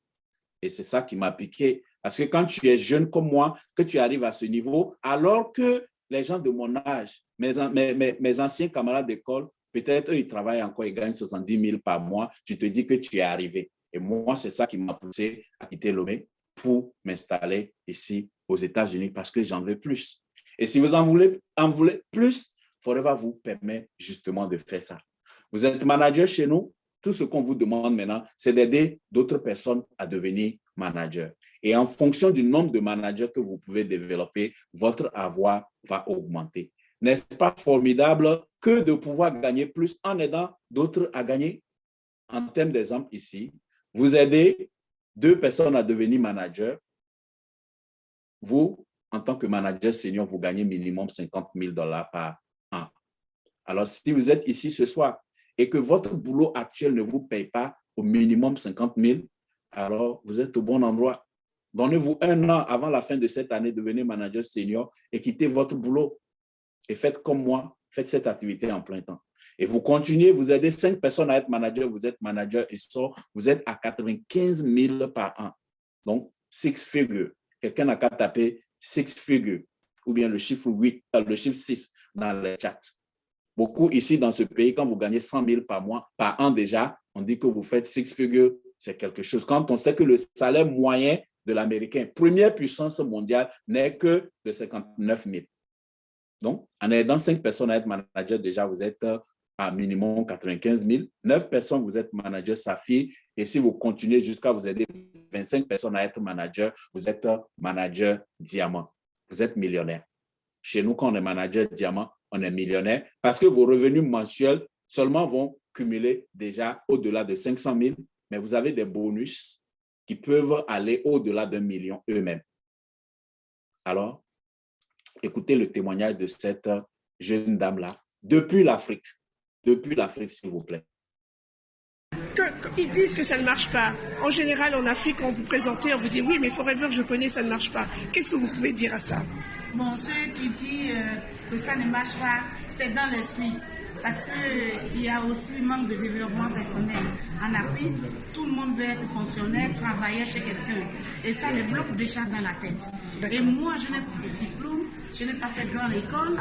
Et c'est ça qui m'a piqué. Parce que quand tu es jeune comme moi, que tu arrives à ce niveau, alors que les gens de mon âge, mes anciens camarades d'école, peut-être eux, ils travaillent encore, ils gagnent 70 000 par mois, tu te dis que tu es arrivé. Et moi, c'est ça qui m'a poussé à quitter Lomé pour m'installer ici aux États-Unis parce que j'en veux plus. Et si vous en voulez plus, Forever vous permet justement de faire ça. Vous êtes manager chez nous, tout ce qu'on vous demande maintenant, c'est d'aider d'autres personnes à devenir manager. Et en fonction du nombre de managers que vous pouvez développer, votre avoir va augmenter. N'est-ce pas formidable que de pouvoir gagner plus en aidant d'autres à gagner? En termes d'exemple ici, vous aidez 2 personnes à devenir manager. Vous, en tant que manager senior, vous gagnez minimum 50 000 $ par an. Alors, si vous êtes ici ce soir et que votre boulot actuel ne vous paye pas au minimum 50 000, alors vous êtes au bon endroit. Donnez-vous 1 an avant la fin de cette année, devenez manager senior et quittez votre boulot. Et faites comme moi, faites cette activité en plein temps. Et vous continuez, vous aidez 5 personnes à être manager, vous êtes manager et ça, vous êtes à 95 000 par an. Donc, 6 figures. Quelqu'un n'a qu'à taper 6 figures ou bien le chiffre 8, le chiffre 6 dans le chat. Beaucoup ici dans ce pays, quand vous gagnez 100 000 par mois, par an déjà, on dit que vous faites 6 figures, c'est quelque chose. Quand on sait que le salaire moyen de l'Américain, première puissance mondiale, n'est que de 59 000. Donc, en aidant 5 personnes à être manager, déjà, vous êtes à minimum 95 000. 9 personnes, vous êtes manager Saphir. Et si vous continuez jusqu'à vous aider 25 personnes à être manager, vous êtes manager Diamant. Vous êtes millionnaire. Chez nous, quand on est manager Diamant, on est millionnaire parce que vos revenus mensuels seulement vont cumuler déjà au-delà de 500 000, mais vous avez des bonus qui peuvent aller au-delà d'1 million eux-mêmes. Alors, écoutez le témoignage de cette jeune dame-là, depuis l'Afrique, s'il vous plaît. Ils disent que ça ne marche pas. En général, en Afrique, quand vous présentez, on vous dit oui, mais Forever, je connais, ça ne marche pas. Qu'est-ce que vous pouvez dire à ça? Bon, ceux qui disent que ça ne marche pas, c'est dans l'esprit. Parce qu'il y a aussi manque de développement personnel. En Afrique, tout le monde veut être fonctionnaire, travailler chez quelqu'un. Et ça le bloque déjà dans la tête. Et moi, je n'ai pas de diplôme, je n'ai pas fait grande école.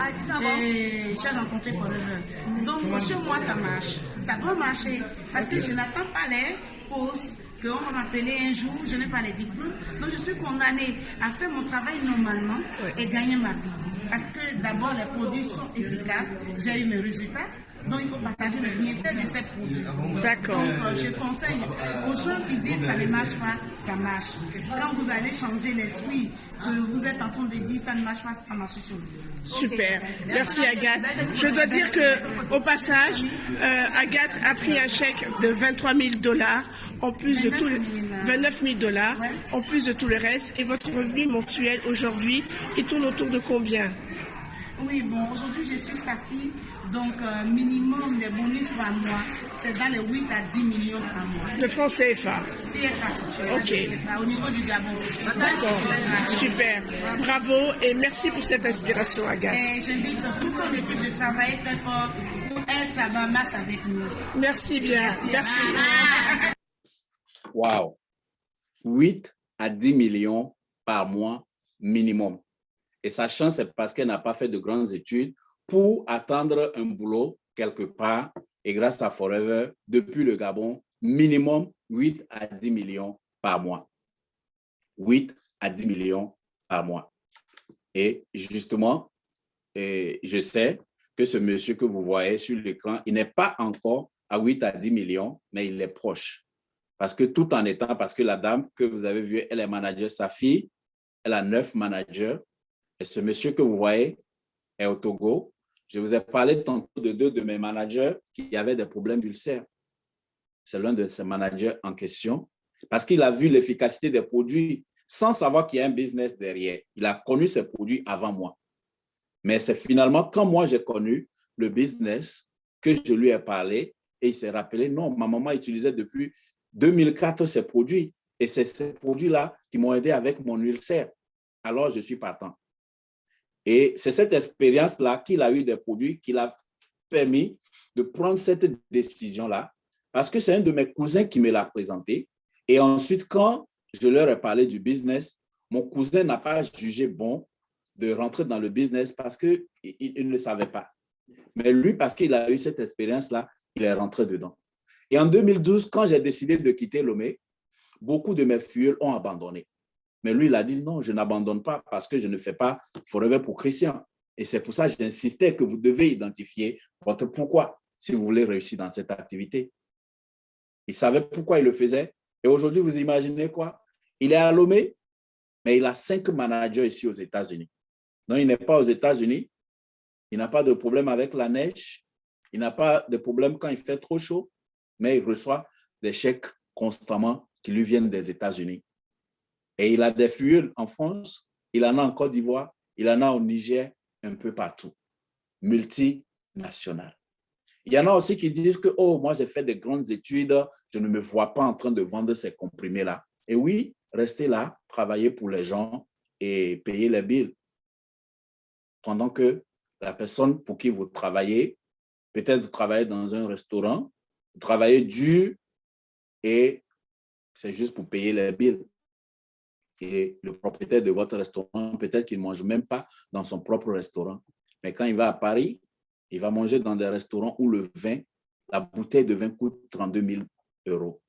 Et j'ai rencontré Forever. Donc, chez moi, ça marche. Ça doit marcher. Parce que je n'attends pas les postes qu'on va m'appeler un jour, je n'ai pas les diplômes. Donc, je suis condamnée à faire mon travail normalement et gagner ma vie. Parce que d'abord, les produits sont efficaces, j'ai eu mes résultats, donc il faut partager le bienfait de ces produits. D'accord. Donc je conseille aux gens qui disent que ça ne marche pas, ça marche. Quand vous allez changer l'esprit, que vous êtes en train de dire ça ne marche pas, ça marche sur vous. Super. Merci Agathe. Je dois dire que au passage, Agathe a pris un chèque de 23 000 $, en plus de tout le 29 000 $, en plus de tout le reste. Et votre revenu mensuel aujourd'hui, il tourne autour de combien? Oui, bon, aujourd'hui je suis Saphir, donc minimum des bonus par mois, c'est dans les 8 à 10 millions par mois. Le franc CFA. CFA. Ok. Au niveau du Gabon. D'accord. Super. Bravo et merci pour cette inspiration, Agathe. Et j'invite toute mon équipe de travailler très fort pour être à masse avec nous. Merci bien. Merci. Wow. 8 à 10 millions par mois minimum. Et sa chance, c'est parce qu'elle n'a pas fait de grandes études pour attendre un boulot quelque part. Et grâce à Forever, depuis le Gabon, minimum 8 à 10 millions par mois. 8 à 10 millions par mois. Et justement, je sais que ce monsieur que vous voyez sur l'écran, il n'est pas encore à 8 à 10 millions, mais il est proche. Parce que tout en étant, parce que la dame que vous avez vue, elle est manager, sa fille, elle a 9 managers. Et ce monsieur que vous voyez est au Togo. Je vous ai parlé tantôt de 2 de mes managers qui avaient des problèmes d'ulcères. C'est l'un de ces managers en question parce qu'il a vu l'efficacité des produits sans savoir qu'il y a un business derrière. Il a connu ces produits avant moi. Mais c'est finalement quand moi j'ai connu le business que je lui ai parlé et il s'est rappelé, non, ma maman utilisait depuis 2004 ces produits et c'est ces produits-là qui m'ont aidé avec mon ulcère. Alors, je suis partant. Et c'est cette expérience-là qu'il a eu des produits qui l'a permis de prendre cette décision-là parce que c'est un de mes cousins qui me l'a présenté. Et ensuite, quand je leur ai parlé du business, mon cousin n'a pas jugé bon de rentrer dans le business parce qu'il ne le savait pas. Mais lui, parce qu'il a eu cette expérience-là, il est rentré dedans. Et en 2012, quand j'ai décidé de quitter Lomé, beaucoup de mes filles ont abandonné. Mais lui, il a dit non, je n'abandonne pas parce que je ne fais pas Forever pour Christian. Et c'est pour ça que j'insistais que vous devez identifier votre pourquoi si vous voulez réussir dans cette activité. Il savait pourquoi il le faisait. Et aujourd'hui, vous imaginez quoi? Il est à Lomé, mais il a 5 managers ici aux États-Unis. Non, il n'est pas aux États-Unis. Il n'a pas de problème avec la neige. Il n'a pas de problème quand il fait trop chaud, mais il reçoit des chèques constamment qui lui viennent des États-Unis. Et il a des fuels en France, il en a en Côte d'Ivoire, il en a au Niger, un peu partout. Multinational. Il y en a aussi qui disent que, oh, moi j'ai fait des grandes études, je ne me vois pas en train de vendre ces comprimés-là. Et oui, restez là, travaillez pour les gens et payez les billes. Pendant que la personne pour qui vous travaillez, peut-être vous travaillez dans un restaurant, vous travaillez dur et c'est juste pour payer les billes. Et le propriétaire de votre restaurant, peut-être qu'il ne mange même pas dans son propre restaurant. Mais quand il va à Paris, il va manger dans des restaurants où le vin, la bouteille de vin coûte 32 000 €.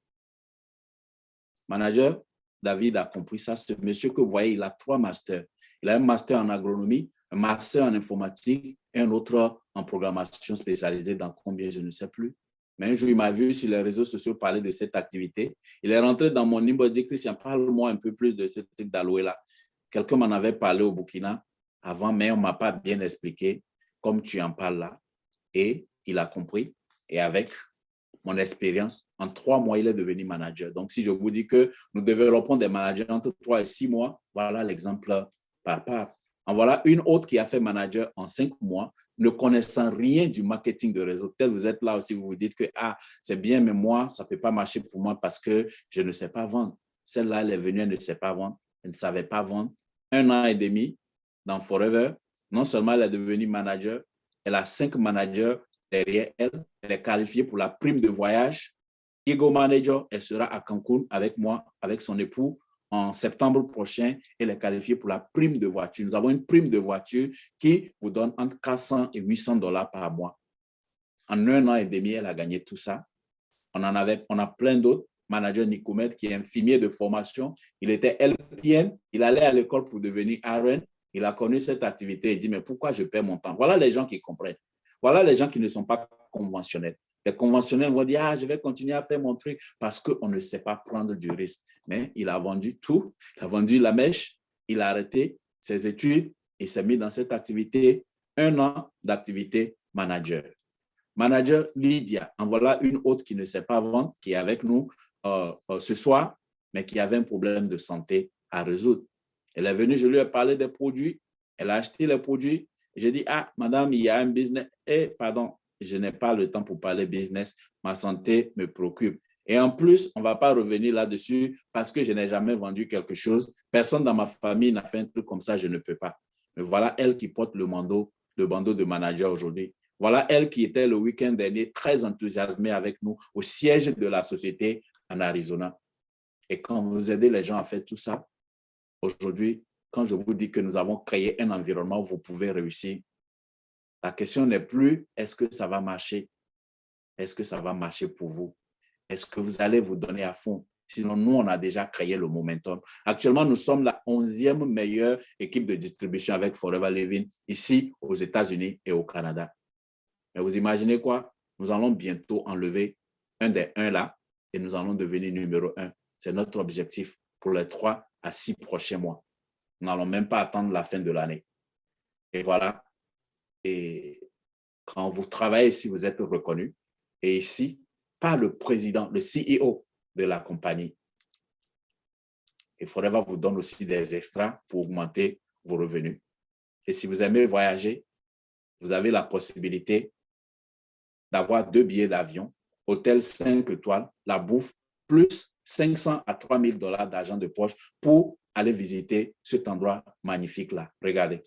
Manager, David a compris ça. Ce monsieur que vous voyez, il a 3 masters. Il a un master en agronomie, un master en informatique et un autre en programmation spécialisée dans combien, je ne sais plus. Mais un jour, il m'a vu sur les réseaux sociaux parler de cette activité. Il est rentré dans mon inbox et dit, Christian, parle-moi un peu plus de ce truc d'aloe-là. Quelqu'un m'en avait parlé au Burkina avant, mais on ne m'a pas bien expliqué comme tu en parles là. Et il a compris. Et avec mon expérience, en 3 mois, il est devenu manager. Donc, si je vous dis que nous développons des managers entre 3 et 6 mois, voilà l'exemple par part. En voilà une autre qui a fait manager en 5 mois, ne connaissant rien du marketing de réseau. Peut-être vous êtes là aussi, vous vous dites que c'est bien, mais moi, ça ne peut pas marcher pour moi parce que je ne sais pas vendre. Celle-là, elle est venue, elle ne sait pas vendre, elle ne savait pas vendre. 1 an et demi dans Forever, non seulement elle est devenue manager, elle a 5 managers derrière elle, elle est qualifiée pour la prime de voyage. Ego Manager, elle sera à Cancun avec moi, avec son époux, en septembre prochain, elle est qualifiée pour la prime de voiture. Nous avons une prime de voiture qui vous donne entre 400 et 800 $ par mois. En 1 an et demi, elle a gagné tout ça. On a plein d'autres. Manager Nicomet, qui est infirmier de formation, il était LPN, il allait à l'école pour devenir RN. Il a connu cette activité et dit, mais pourquoi je perds mon temps? Voilà les gens qui comprennent. Voilà les gens qui ne sont pas conventionnels. Les conventionnels vont dire, je vais continuer à faire mon truc parce qu'on ne sait pas prendre du risque. Mais il a vendu tout. Il a vendu la mèche. Il a arrêté ses études. Il s'est mis dans cette activité. 1 an d'activité manager. Manager Lydia. En voilà une autre qui ne sait pas vendre, qui est avec nous ce soir, mais qui avait un problème de santé à résoudre. Elle est venue, je lui ai parlé des produits. Elle a acheté les produits. J'ai dit, madame, il y a un business. Pardon, je n'ai pas le temps pour parler business. Ma santé me préoccupe. Et en plus, on ne va pas revenir là-dessus parce que je n'ai jamais vendu quelque chose. Personne dans ma famille n'a fait un truc comme ça, je ne peux pas. Mais voilà elle qui porte le bandeau de manager aujourd'hui. Voilà elle qui était le week-end dernier très enthousiasmée avec nous au siège de la société en Arizona. Et quand vous aidez les gens à faire tout ça, aujourd'hui, quand je vous dis que nous avons créé un environnement où vous pouvez réussir, la question n'est plus est-ce que ça va marcher? Est-ce que ça va marcher pour vous? Est-ce que vous allez vous donner à fond? Sinon, nous, on a déjà créé le momentum. Actuellement, nous sommes la 11e meilleure équipe de distribution avec Forever Living ici aux États-Unis et au Canada. Mais vous imaginez quoi? Nous allons bientôt enlever un des 1 là et nous allons devenir numéro 1. C'est notre objectif pour les 3 à 6 prochains mois. Nous n'allons même pas attendre la fin de l'année. Et voilà. Et quand vous travaillez ici, vous êtes reconnu. Et ici, pas le président, le CEO de la compagnie. Et Forever vous donne aussi des extras pour augmenter vos revenus. Et si vous aimez voyager, vous avez la possibilité d'avoir 2 billets d'avion, hôtel 5 étoiles, la bouffe, plus 500 à 3 000 $ d'argent de poche pour aller visiter cet endroit magnifique-là. Regardez.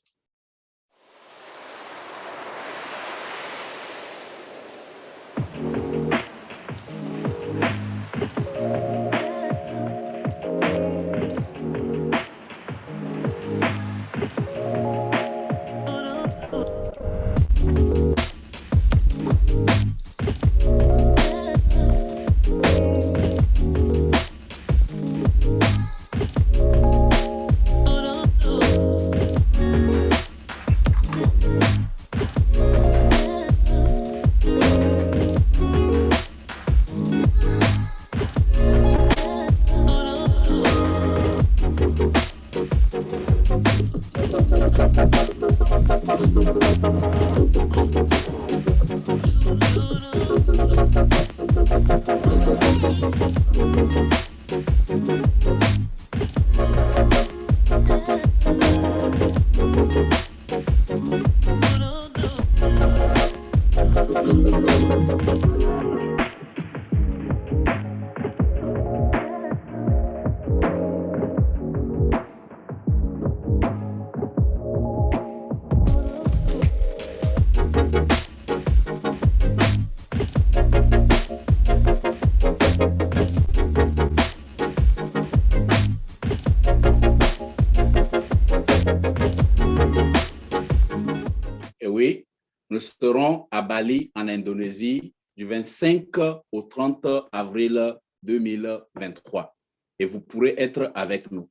Nous serons à Bali, en Indonésie, du 25 au 30 avril 2023. Et vous pourrez être avec nous.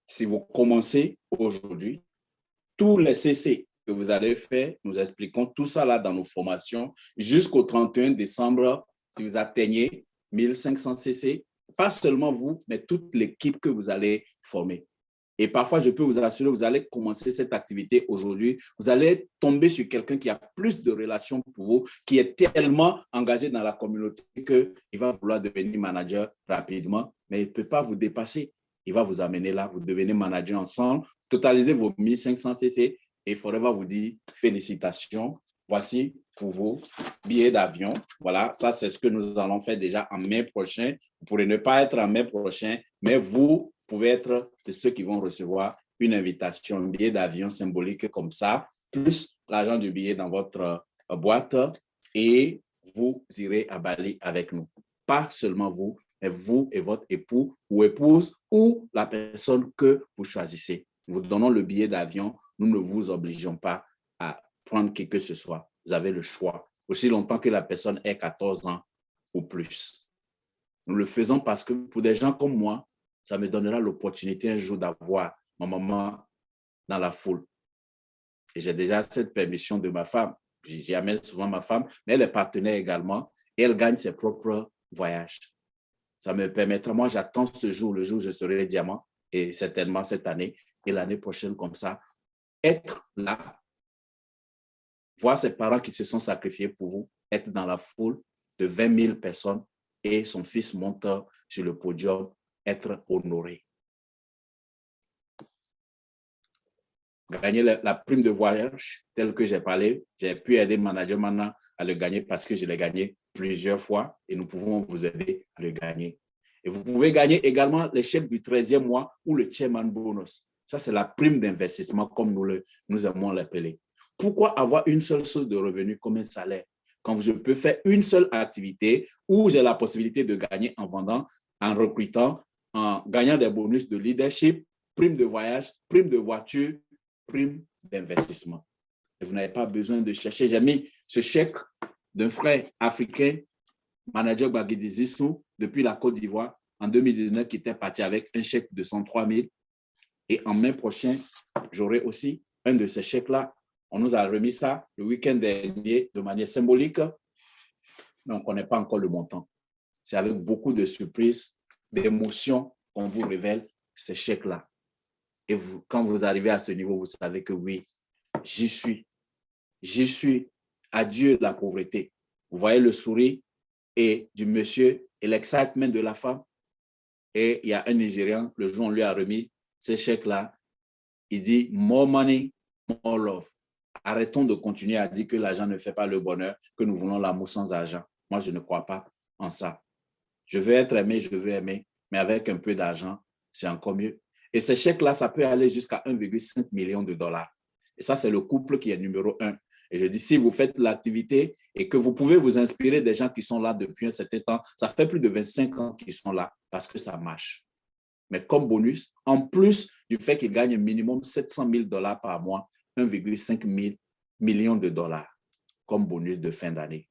Si vous commencez aujourd'hui, tous les CC que vous allez faire, nous expliquons tout ça là dans nos formations jusqu'au 31 décembre. Si vous atteignez 1500 CC, pas seulement vous, mais toute l'équipe que vous allez former. Et parfois, je peux vous assurer, vous allez commencer cette activité aujourd'hui. Vous allez tomber sur quelqu'un qui a plus de relations pour vous, qui est tellement engagé dans la communauté qu'il va vouloir devenir manager rapidement, mais il ne peut pas vous dépasser. Il va vous amener là, vous devenez manager ensemble, totalisez vos 1500 CC et Forever vous dit félicitations. Voici pour vos billets d'avion. Voilà, ça c'est ce que nous allons faire déjà en mai prochain. Vous pourrez ne pas être en mai prochain, mais vous pouvez être de ceux qui vont recevoir une invitation, un billet d'avion symbolique comme ça, plus l'argent du billet dans votre boîte et vous irez à Bali avec nous. Pas seulement vous, mais vous et votre époux ou épouse ou la personne que vous choisissez. Nous vous donnons le billet d'avion. Nous ne vous obligeons pas à prendre qui que ce soit. Vous avez le choix. Aussi longtemps que la personne ait 14 ans ou plus. Nous le faisons parce que pour des gens comme moi, ça me donnera l'opportunité un jour d'avoir ma maman dans la foule. Et j'ai déjà cette permission de ma femme. J'y amène souvent ma femme, mais elle est partenaire également et elle gagne ses propres voyages. Ça me permettra, moi j'attends ce jour, le jour où je serai diamant, et certainement cette année et l'année prochaine comme ça, être là, voir ses parents qui se sont sacrifiés pour vous, être dans la foule de 20 000 personnes et son fils monte sur le podium, être honoré. gagner la prime de voyage telle que j'ai parlé. J'ai pu aider le manager maintenant à le gagner parce que je l'ai gagné plusieurs fois et nous pouvons vous aider à le gagner. Et vous pouvez gagner également les chèques du 13e mois ou le chairman bonus. Ça, c'est la prime d'investissement comme nous aimons l'appeler. Pourquoi avoir une seule source de revenus comme un salaire quand je peux faire une seule activité où j'ai la possibilité de gagner en vendant, en recrutant, en gagnant des bonus de leadership, prime de voyage, prime de voiture, prime d'investissement. Et vous n'avez pas besoin de chercher. J'ai mis ce chèque d'un frère africain, manager Baguedi Zissou, depuis la Côte d'Ivoire, en 2019, qui était parti avec un chèque de 103 000. Et en mai prochain, j'aurai aussi un de ces chèques-là. On nous a remis ça le week-end dernier de manière symbolique, mais on ne connaît pas encore le montant. C'est avec beaucoup de surprises, d'émotions qu'on vous révèle ces chèques-là. Et vous, quand vous arrivez à ce niveau, vous savez que oui, j'y suis. J'y suis. Adieu la pauvreté. Vous voyez le sourire et du monsieur et l'excitement de la femme. Et il y a un Nigérian, le jour où on lui a remis ces chèques-là, il dit « more money, more love ». Arrêtons de continuer à dire que l'argent ne fait pas le bonheur, que nous voulons l'amour sans argent. Moi, je ne crois pas en ça. Je veux être aimé, je veux aimer, mais avec un peu d'argent, c'est encore mieux. Et ces chèques-là, ça peut aller jusqu'à 1,5 million de dollars. Et ça, c'est le couple qui est numéro 1. Et je dis, si vous faites l'activité et que vous pouvez vous inspirer des gens qui sont là depuis un certain temps, ça fait plus de 25 ans qu'ils sont là parce que ça marche. Mais comme bonus, en plus du fait qu'ils gagnent minimum 700 000 dollars par mois, 1,5 million de dollars comme bonus de fin d'année.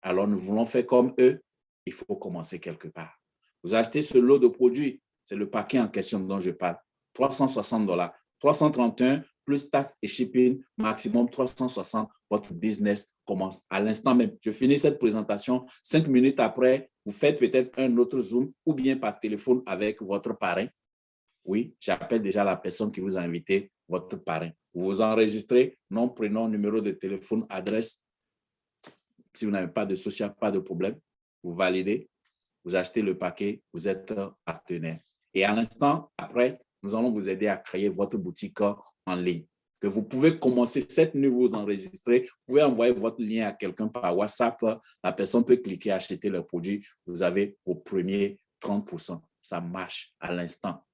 Alors, nous voulons faire comme eux, il faut commencer quelque part. Vous achetez ce lot de produits, c'est le paquet en question dont je parle, 360 dollars, 331 plus taxes et shipping, maximum 360, votre business commence à l'instant même. Je finis cette présentation, 5 minutes après, vous faites peut-être un autre Zoom ou bien par téléphone avec votre parrain. Oui, j'appelle déjà la personne qui vous a invité, votre parrain. Vous vous enregistrez, nom, prénom, numéro de téléphone, adresse. Si vous n'avez pas de social, pas de problème. Vous validez, vous achetez le paquet, vous êtes partenaire. Et à l'instant, après, nous allons vous aider à créer votre boutique en ligne. Que vous pouvez commencer cette nuit, vous enregistrer, vous pouvez envoyer votre lien à quelqu'un par WhatsApp, la personne peut cliquer, acheter le produit, vous avez au premier 30%. Ça marche à l'instant.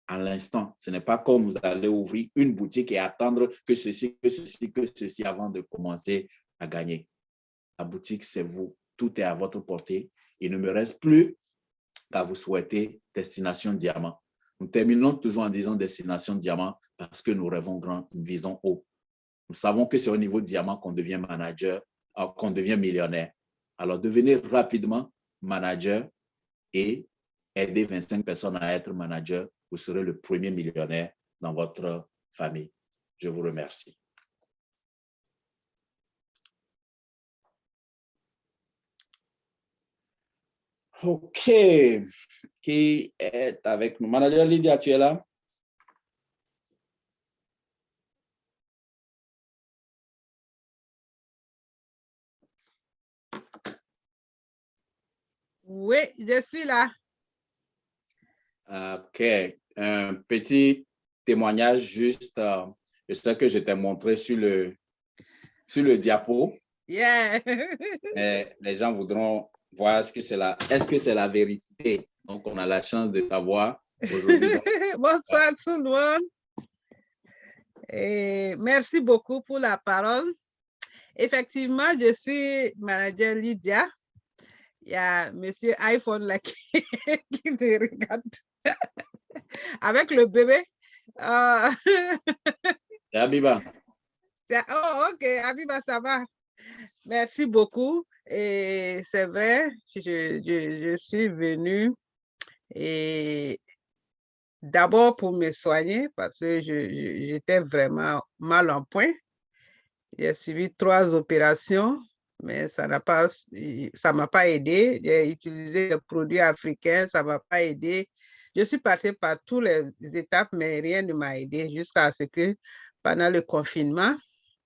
À l'instant, ce n'est pas comme vous allez ouvrir une boutique et attendre que ceci avant de commencer à gagner. La boutique, c'est vous. Tout est à votre portée. Il ne me reste plus qu'à vous souhaiter destination diamant. Nous terminons toujours en disant destination diamant parce que nous rêvons grand, nous visons haut. Nous savons que c'est au niveau diamant qu'on devient manager, qu'on devient millionnaire. Alors, devenez rapidement manager et aidez 25 personnes à être manager. Vous serez le premier millionnaire dans votre famille. Je vous remercie. OK. Qui est avec nous? Manager Lydia, tu es là? Oui, je suis là. OK. Un petit témoignage juste. Je sais que je t'ai montré sur le diapo. Yeah. Mais les gens voudront voir est-ce que c'est la vérité. Donc, on a la chance de t'avoir aujourd'hui. Bonsoir tout le monde. Et merci beaucoup pour la parole. Effectivement, je suis manager Lydia. Il y a monsieur iPhone là qui me regarde avec le bébé. C'est Abiba. Oh, OK, Abiba, ça va. Merci beaucoup. Et c'est vrai, je suis venue et d'abord pour me soigner parce que j'étais vraiment mal en point. J'ai suivi 3 opérations, mais ça m'a pas aidé. J'ai utilisé des produits africains, ça m'a pas aidé. Je suis passée par toutes les étapes, mais rien ne m'a aidé jusqu'à ce que pendant le confinement,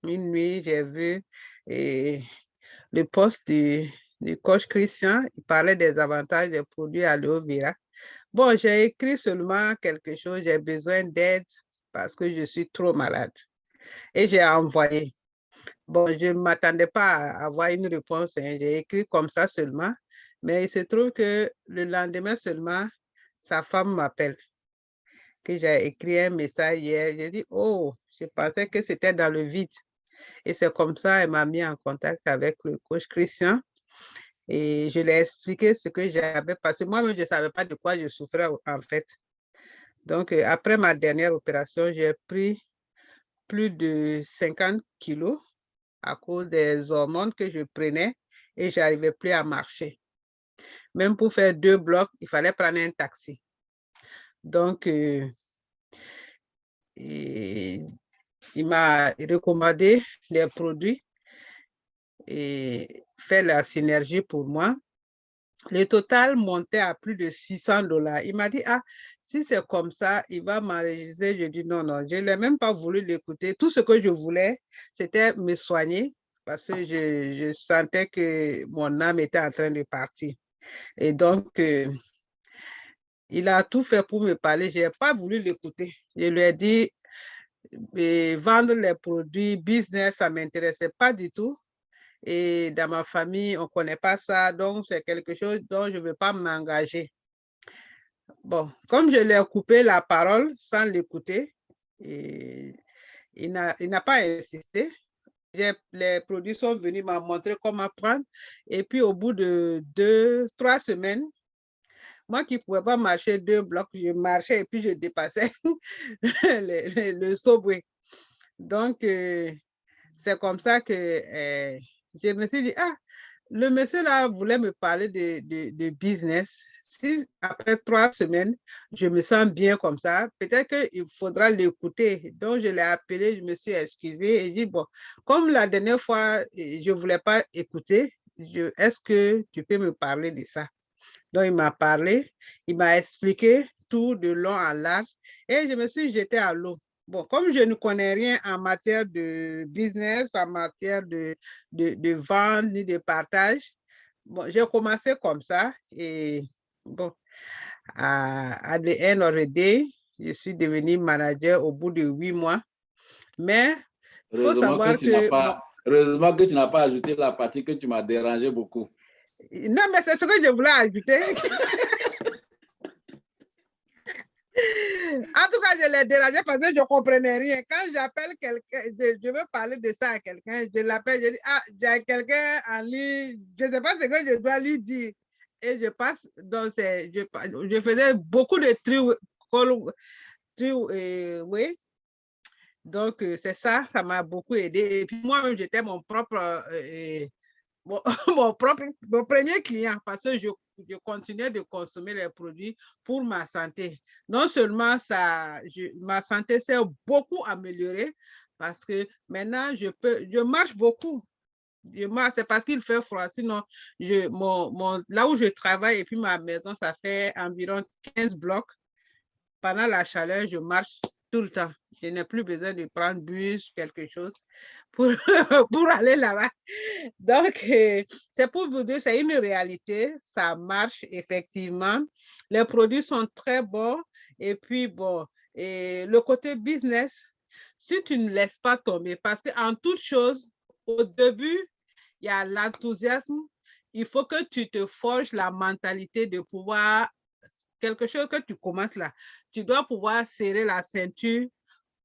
une nuit, j'ai vu le post du coach Christian. Il parlait des avantages des produits aloe vera. Bon, j'ai écrit seulement quelque chose, j'ai besoin d'aide parce que je suis trop malade. Et j'ai envoyé. Bon, je ne m'attendais pas à avoir une réponse, hein. J'ai écrit comme ça seulement, mais il se trouve que le lendemain seulement, sa femme m'appelle, que j'ai écrit un message hier. J'ai dit, oh, je pensais que c'était dans le vide. Et c'est comme ça, elle m'a mis en contact avec le coach Christian. Et je lui ai expliqué ce que j'avais passé. Moi-même, je ne savais pas de quoi je souffrais en fait. Donc, après ma dernière opération, j'ai pris plus de 50 kilos à cause des hormones que je prenais et je n'arrivais plus à marcher. Même pour faire 2 blocs, il fallait prendre un taxi. Donc, il m'a recommandé des produits et fait la synergie pour moi. Le total montait à plus de $600. Il m'a dit, ah, si c'est comme ça, il va m'enregistrer. Je dis, non, non, je n'ai même pas voulu l'écouter. Tout ce que je voulais, c'était me soigner parce que je sentais que mon âme était en train de partir. Et donc, il a tout fait pour me parler. Je n'ai pas voulu l'écouter. Je lui ai dit, vendre les produits, business, ça ne m'intéressait pas du tout. Et dans ma famille, on ne connaît pas ça, donc c'est quelque chose dont je ne veux pas m'engager. Bon, comme je lui ai coupé la parole sans l'écouter, il n'a pas insisté. Les produits sont venus me montrer comment prendre. Et puis, au bout de 2-3 semaines, moi qui ne pouvais pas marcher 2 blocs, je marchais et puis je dépassais le Subway. Donc, c'est comme ça que je me suis dit, ah, le monsieur là voulait me parler de business. Si après 3 semaines, je me sens bien comme ça, peut-être qu'il faudra l'écouter. Donc, je l'ai appelé, je me suis excusée et j'ai dit, bon, comme la dernière fois, je ne voulais pas écouter, est-ce que tu peux me parler de ça? Donc, il m'a parlé, il m'a expliqué tout de long en large et je me suis jetée à l'eau. Bon, comme je ne connais rien en matière de business, en matière de vente ni de partage, bon, j'ai commencé comme ça et bon, à the end of the day, je suis devenue manager au bout de 8 mois. Mais il faut savoir heureusement que tu n'as pas ajouté la partie que tu m'as dérangé beaucoup. Non, mais c'est ce que je voulais ajouter. En tout cas, je l'ai dérangé parce que je ne comprenais rien. Quand j'appelle quelqu'un, je veux parler de ça à quelqu'un, je l'appelle, je dis, ah, j'ai quelqu'un en ligne, je ne sais pas ce que je dois lui dire. Et je passe dans je faisais beaucoup de oui. Donc, c'est ça, ça m'a beaucoup aidé. Et puis moi-même, j'étais mon propre... mon premier client parce que je continuais de consommer les produits pour ma santé. Non seulement ma santé s'est beaucoup améliorée parce que maintenant, je marche beaucoup. C'est parce qu'il fait froid. Sinon, là où je travaille et puis ma maison, ça fait environ 15 blocs. Pendant la chaleur, je marche tout le temps. Je n'ai plus besoin de prendre bus, quelque chose pour aller là-bas. Donc, c'est pour vous dire, c'est une réalité. Ça marche effectivement. Les produits sont très bons. Et puis, bon, et le côté business, si tu ne laisses pas tomber, parce qu'en toute chose, au début, il y a l'enthousiasme. Il faut que tu te forges la mentalité de pouvoir, quelque chose que tu commences là, tu dois pouvoir serrer la ceinture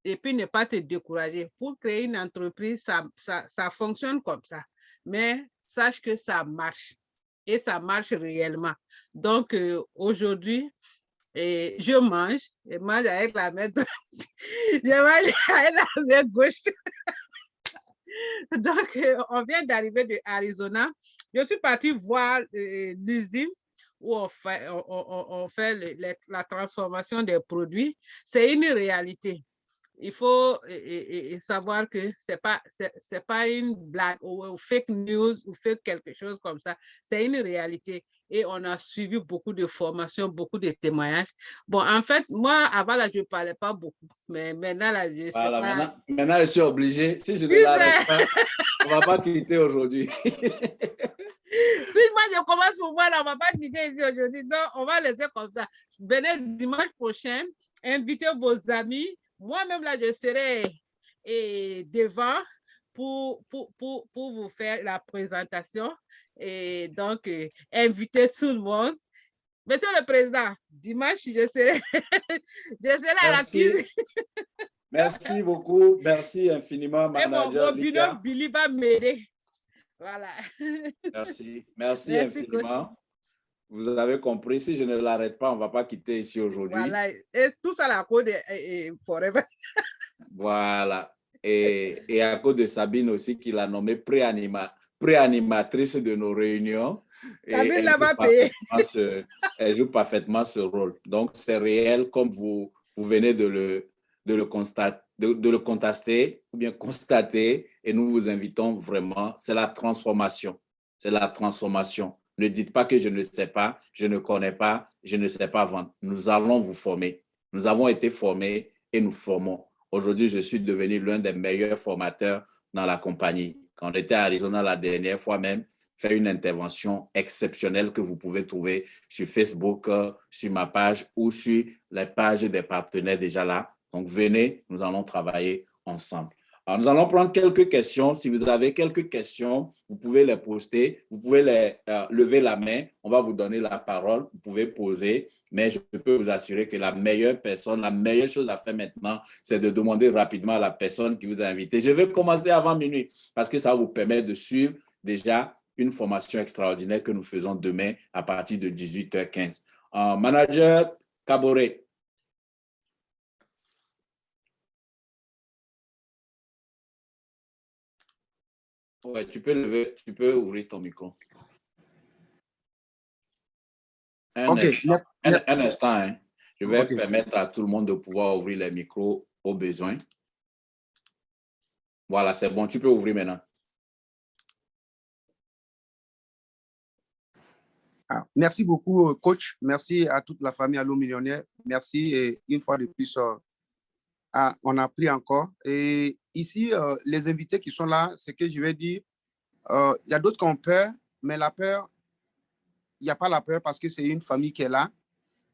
et puis ne pas te décourager. Pour créer une entreprise, ça fonctionne comme ça. Mais sache que ça marche et ça marche réellement. Donc, aujourd'hui, je mange avec la main droite, je mange avec la main gauche. Donc, on vient d'arriver de Arizona. Je suis partie voir l'usine où on fait la transformation des produits. C'est une réalité. Il faut savoir que c'est pas une blague ou fake news ou fake quelque chose comme ça. C'est une réalité. Et on a suivi beaucoup de formations, beaucoup de témoignages. Bon, en fait, moi, avant, là, je ne parlais pas beaucoup. Mais maintenant, là, je sais pas. Maintenant, je suis obligée. Si je ne l'arrête pas, on ne va pas quitter aujourd'hui. Si moi, je commence pour moi, là, on ne va pas quitter ici aujourd'hui. Donc, on va laisser comme ça. Venez dimanche prochain, invitez vos amis, moi-même, là, je serai devant pour vous faire la présentation et donc inviter tout le monde. Monsieur le Président, dimanche, je serai, je serai à la Merci. cuisine. Merci beaucoup. Merci infiniment, Et manager mon binôme Lydia. Billy va m'aider. Voilà. Merci. Merci Merci, infiniment. Vous avez compris, si je ne l'arrête pas, on ne va pas quitter ici aujourd'hui. Voilà. Et tout ça, la code est forever. Voilà. Et à cause de Sabine aussi, qui l'a nommée pré-animatrice de nos réunions. Sabine l'a pas payé. Elle joue parfaitement ce rôle. Donc, c'est réel, comme vous venez de le constater, ou bien constater, et nous vous invitons vraiment, c'est la transformation. C'est la transformation. Ne dites pas que je ne sais pas, je ne connais pas, je ne sais pas vendre. Nous allons vous former. Nous avons été formés et nous formons. Aujourd'hui, je suis devenu l'un des meilleurs formateurs dans la compagnie. Quand on était à Arizona la dernière fois même, fait une intervention exceptionnelle que vous pouvez trouver sur Facebook, sur ma page ou sur les pages des partenaires déjà là. Donc, venez, nous allons travailler ensemble. Alors, nous allons prendre quelques questions. Si vous avez quelques questions, vous pouvez les poster, vous pouvez lever la main. On va vous donner la parole. Vous pouvez poser, mais je peux vous assurer que la meilleure chose à faire maintenant, c'est de demander rapidement à la personne qui vous a invité. Je vais commencer avant minuit parce que ça vous permet de suivre déjà une formation extraordinaire que nous faisons demain à partir de 18h15. Manager Caboret. Ouais, tu peux ouvrir ton micro. Un instant, hein. Je vais permettre à tout le monde de pouvoir ouvrir les micros au besoin. Voilà, c'est bon, tu peux ouvrir maintenant. Merci beaucoup, coach. Merci à toute la famille Allo Millionnaire. Merci et une fois de plus, on a appris encore. Et ici, les invités qui sont là, ce que je vais dire, il y a d'autres qui ont peur, mais la peur, il n'y a pas la peur parce que c'est une famille qui est là.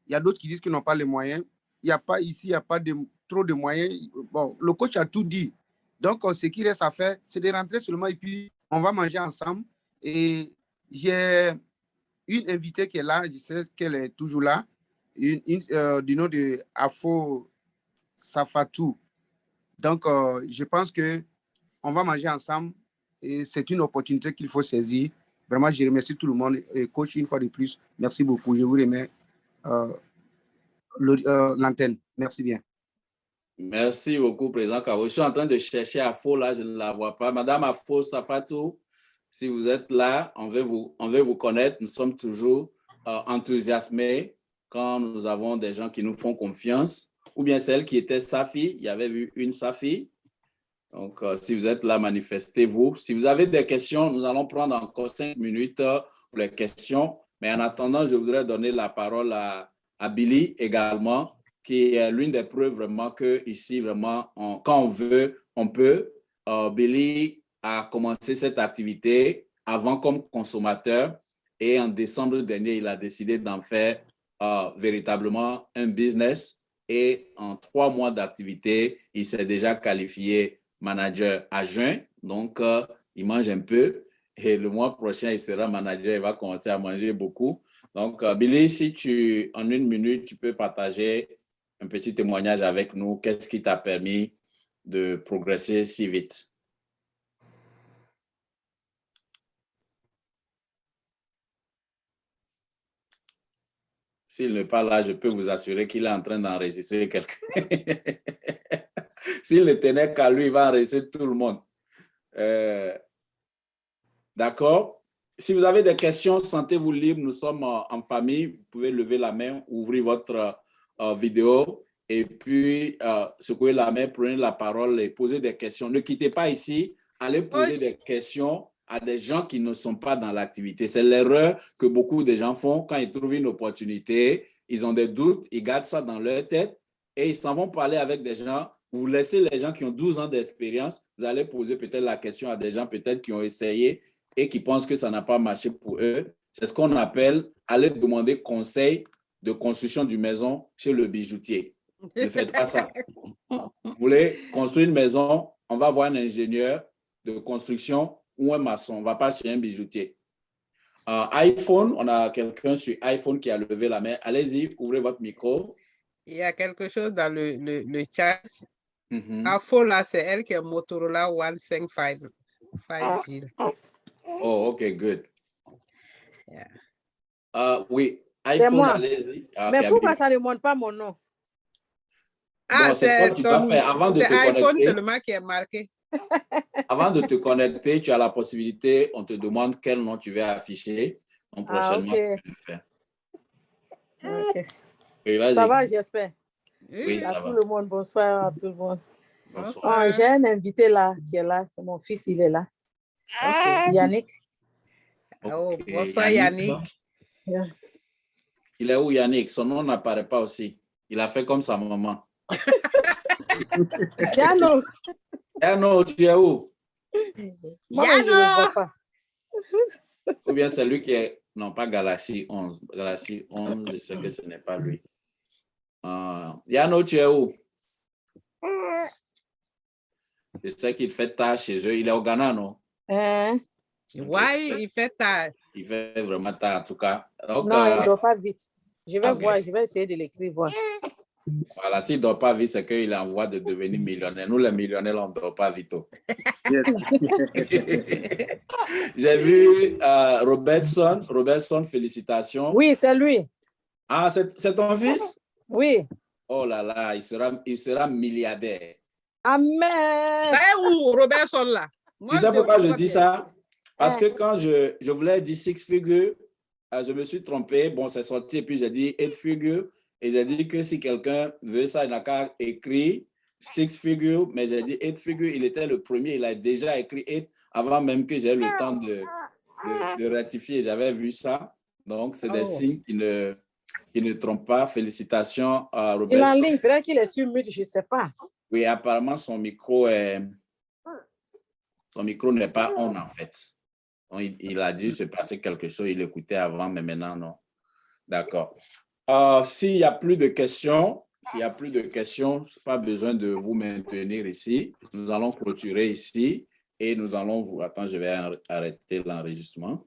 Il y a d'autres qui disent qu'ils n'ont pas les moyens. Il n'y a pas ici, il n'y a pas trop de moyens. Bon, le coach a tout dit. Donc, ce qui reste à faire, c'est de rentrer seulement et puis on va manger ensemble. Et j'ai une invitée qui est là, je sais qu'elle est toujours là, du nom de Afo Safatou. Donc, je pense qu'on va manger ensemble et c'est une opportunité qu'il faut saisir. Vraiment, je remercie tout le monde. Et coach, une fois de plus, merci beaucoup. Je vous remercie l'antenne. Merci bien. Merci beaucoup, Président Cabo. Je suis en train de chercher Afo, là, je ne la vois pas. Madame Afo Safatou, si vous êtes là, on veut vous connaître. Nous sommes toujours enthousiasmés quand nous avons des gens qui nous font confiance. Ou bien celle qui était Safi, il y avait eu une Safi. Donc, si vous êtes là, manifestez-vous. Si vous avez des questions, nous allons prendre encore 5 minutes pour les questions. Mais en attendant, je voudrais donner la parole à Billy également, qui est l'une des preuves vraiment que ici, vraiment, quand on veut, on peut. Billy a commencé cette activité avant comme consommateur et en décembre dernier, il a décidé d'en faire véritablement un business. Et en 3 mois d'activité, il s'est déjà qualifié manager à juin. Donc, il mange un peu. Et le mois prochain, il sera manager. Il va commencer à manger beaucoup. Donc, Billy, si en 1 minute, tu peux partager un petit témoignage avec nous. Qu'est-ce qui t'a permis de progresser si vite? S'il n'est pas là, je peux vous assurer qu'il est en train d'enregistrer quelqu'un. S'il ne tenait qu'à lui, il va enregistrer tout le monde. D'accord? Si vous avez des questions, sentez-vous libre. Nous sommes en famille. Vous pouvez lever la main, ouvrir votre vidéo et puis secouer la main, prenez la parole et posez des questions. Ne quittez pas ici. Allez poser des questions à des gens qui ne sont pas dans l'activité. C'est l'erreur que beaucoup de gens font quand ils trouvent une opportunité. Ils ont des doutes, ils gardent ça dans leur tête et ils s'en vont parler avec des gens. Vous laissez les gens qui ont 12 ans d'expérience. Vous allez poser peut-être la question à des gens peut-être qui ont essayé et qui pensent que ça n'a pas marché pour eux. C'est ce qu'on appelle aller demander conseil de construction d'une maison chez le bijoutier. Ne faites pas ça. Vous voulez construire une maison, on va voir un ingénieur de construction ou un maçon. On ne va pas chez un bijoutier. iPhone, on a quelqu'un sur iPhone qui a levé la main. Allez-y, ouvrez votre micro. Il y a quelque chose dans le chat. Mm-hmm. iPhone, là, c'est elle qui est Motorola 155G. Oh, OK, good. Yeah. Oui, C'est iPhone, moi. allez-y. Mais pourquoi ça ne montre pas mon nom? Bon, c'est quoi tu dois faire avant de te iPhone connecter. seulement qui est marqué. Avant de te connecter, tu as la possibilité, on te demande quel nom tu veux afficher. Donc, prochainement, OK. tu peux le faire. OK. Oui, vas-y. Ça va, j'espère. Oui, À ça tout va. le monde, bonsoir à tout le monde. Bonsoir. Oh, j'ai un invité là qui est là. Mon fils, il est là. Okay. Yannick. Oh, Ok, bonsoir Yannick. Yeah. Il est où Yannick? Son nom n'apparaît pas aussi. Il a fait comme sa maman. Yano. Yano, tu es où? Moi, je ne le vois pas. Ou bien c'est lui qui est... Non, pas Galaxy 11. Galaxy 11, je sais que ce n'est pas lui. Yano, tu es où? Je sais qu'il fait tard chez eux. Il est au Ghana, non? Hein? Ouais, il fait tard. Il fait vraiment tard, en tout cas. Donc, Non, il ne dort pas vite. Je vais ok. voir, je vais essayer de l'écrire. Voir. Voilà, s'il ne dort pas vite, c'est qu'il est en voie de devenir millionnaire. Nous, les millionnaires, on ne dort pas vite. Yes. J'ai vu Robertson. Robertson, félicitations. Oui, c'est lui. Ah, c'est ton fils? Oui. Oh là là, il sera milliardaire. Amen. C'est où Robertson là? Moi, Tu sais pourquoi je dis ça? Parce Hein? que quand je voulais dire six figures, je me suis trompé. Bon, c'est sorti et puis j'ai dit eight figures. Et j'ai dit que si quelqu'un veut ça, il n'a qu'à écrire six figures. Mais j'ai dit eight figures. Il était le premier. Il a déjà écrit eight avant même que j'ai eu le temps de rectifier. J'avais vu ça. Donc, c'est des signes qui ne trompent pas. Félicitations à Robert. Il est en ligne. Peut-être qu'il est sur mute, je ne sais pas. Oui, apparemment, son micro n'est pas on en fait. Donc, il a dû se passer quelque chose. Il écoutait avant, mais maintenant, non. D'accord. S'il n'y a plus de questions, pas besoin de vous maintenir ici. Nous allons clôturer ici et nous allons vous... Attends, je vais arrêter l'enregistrement.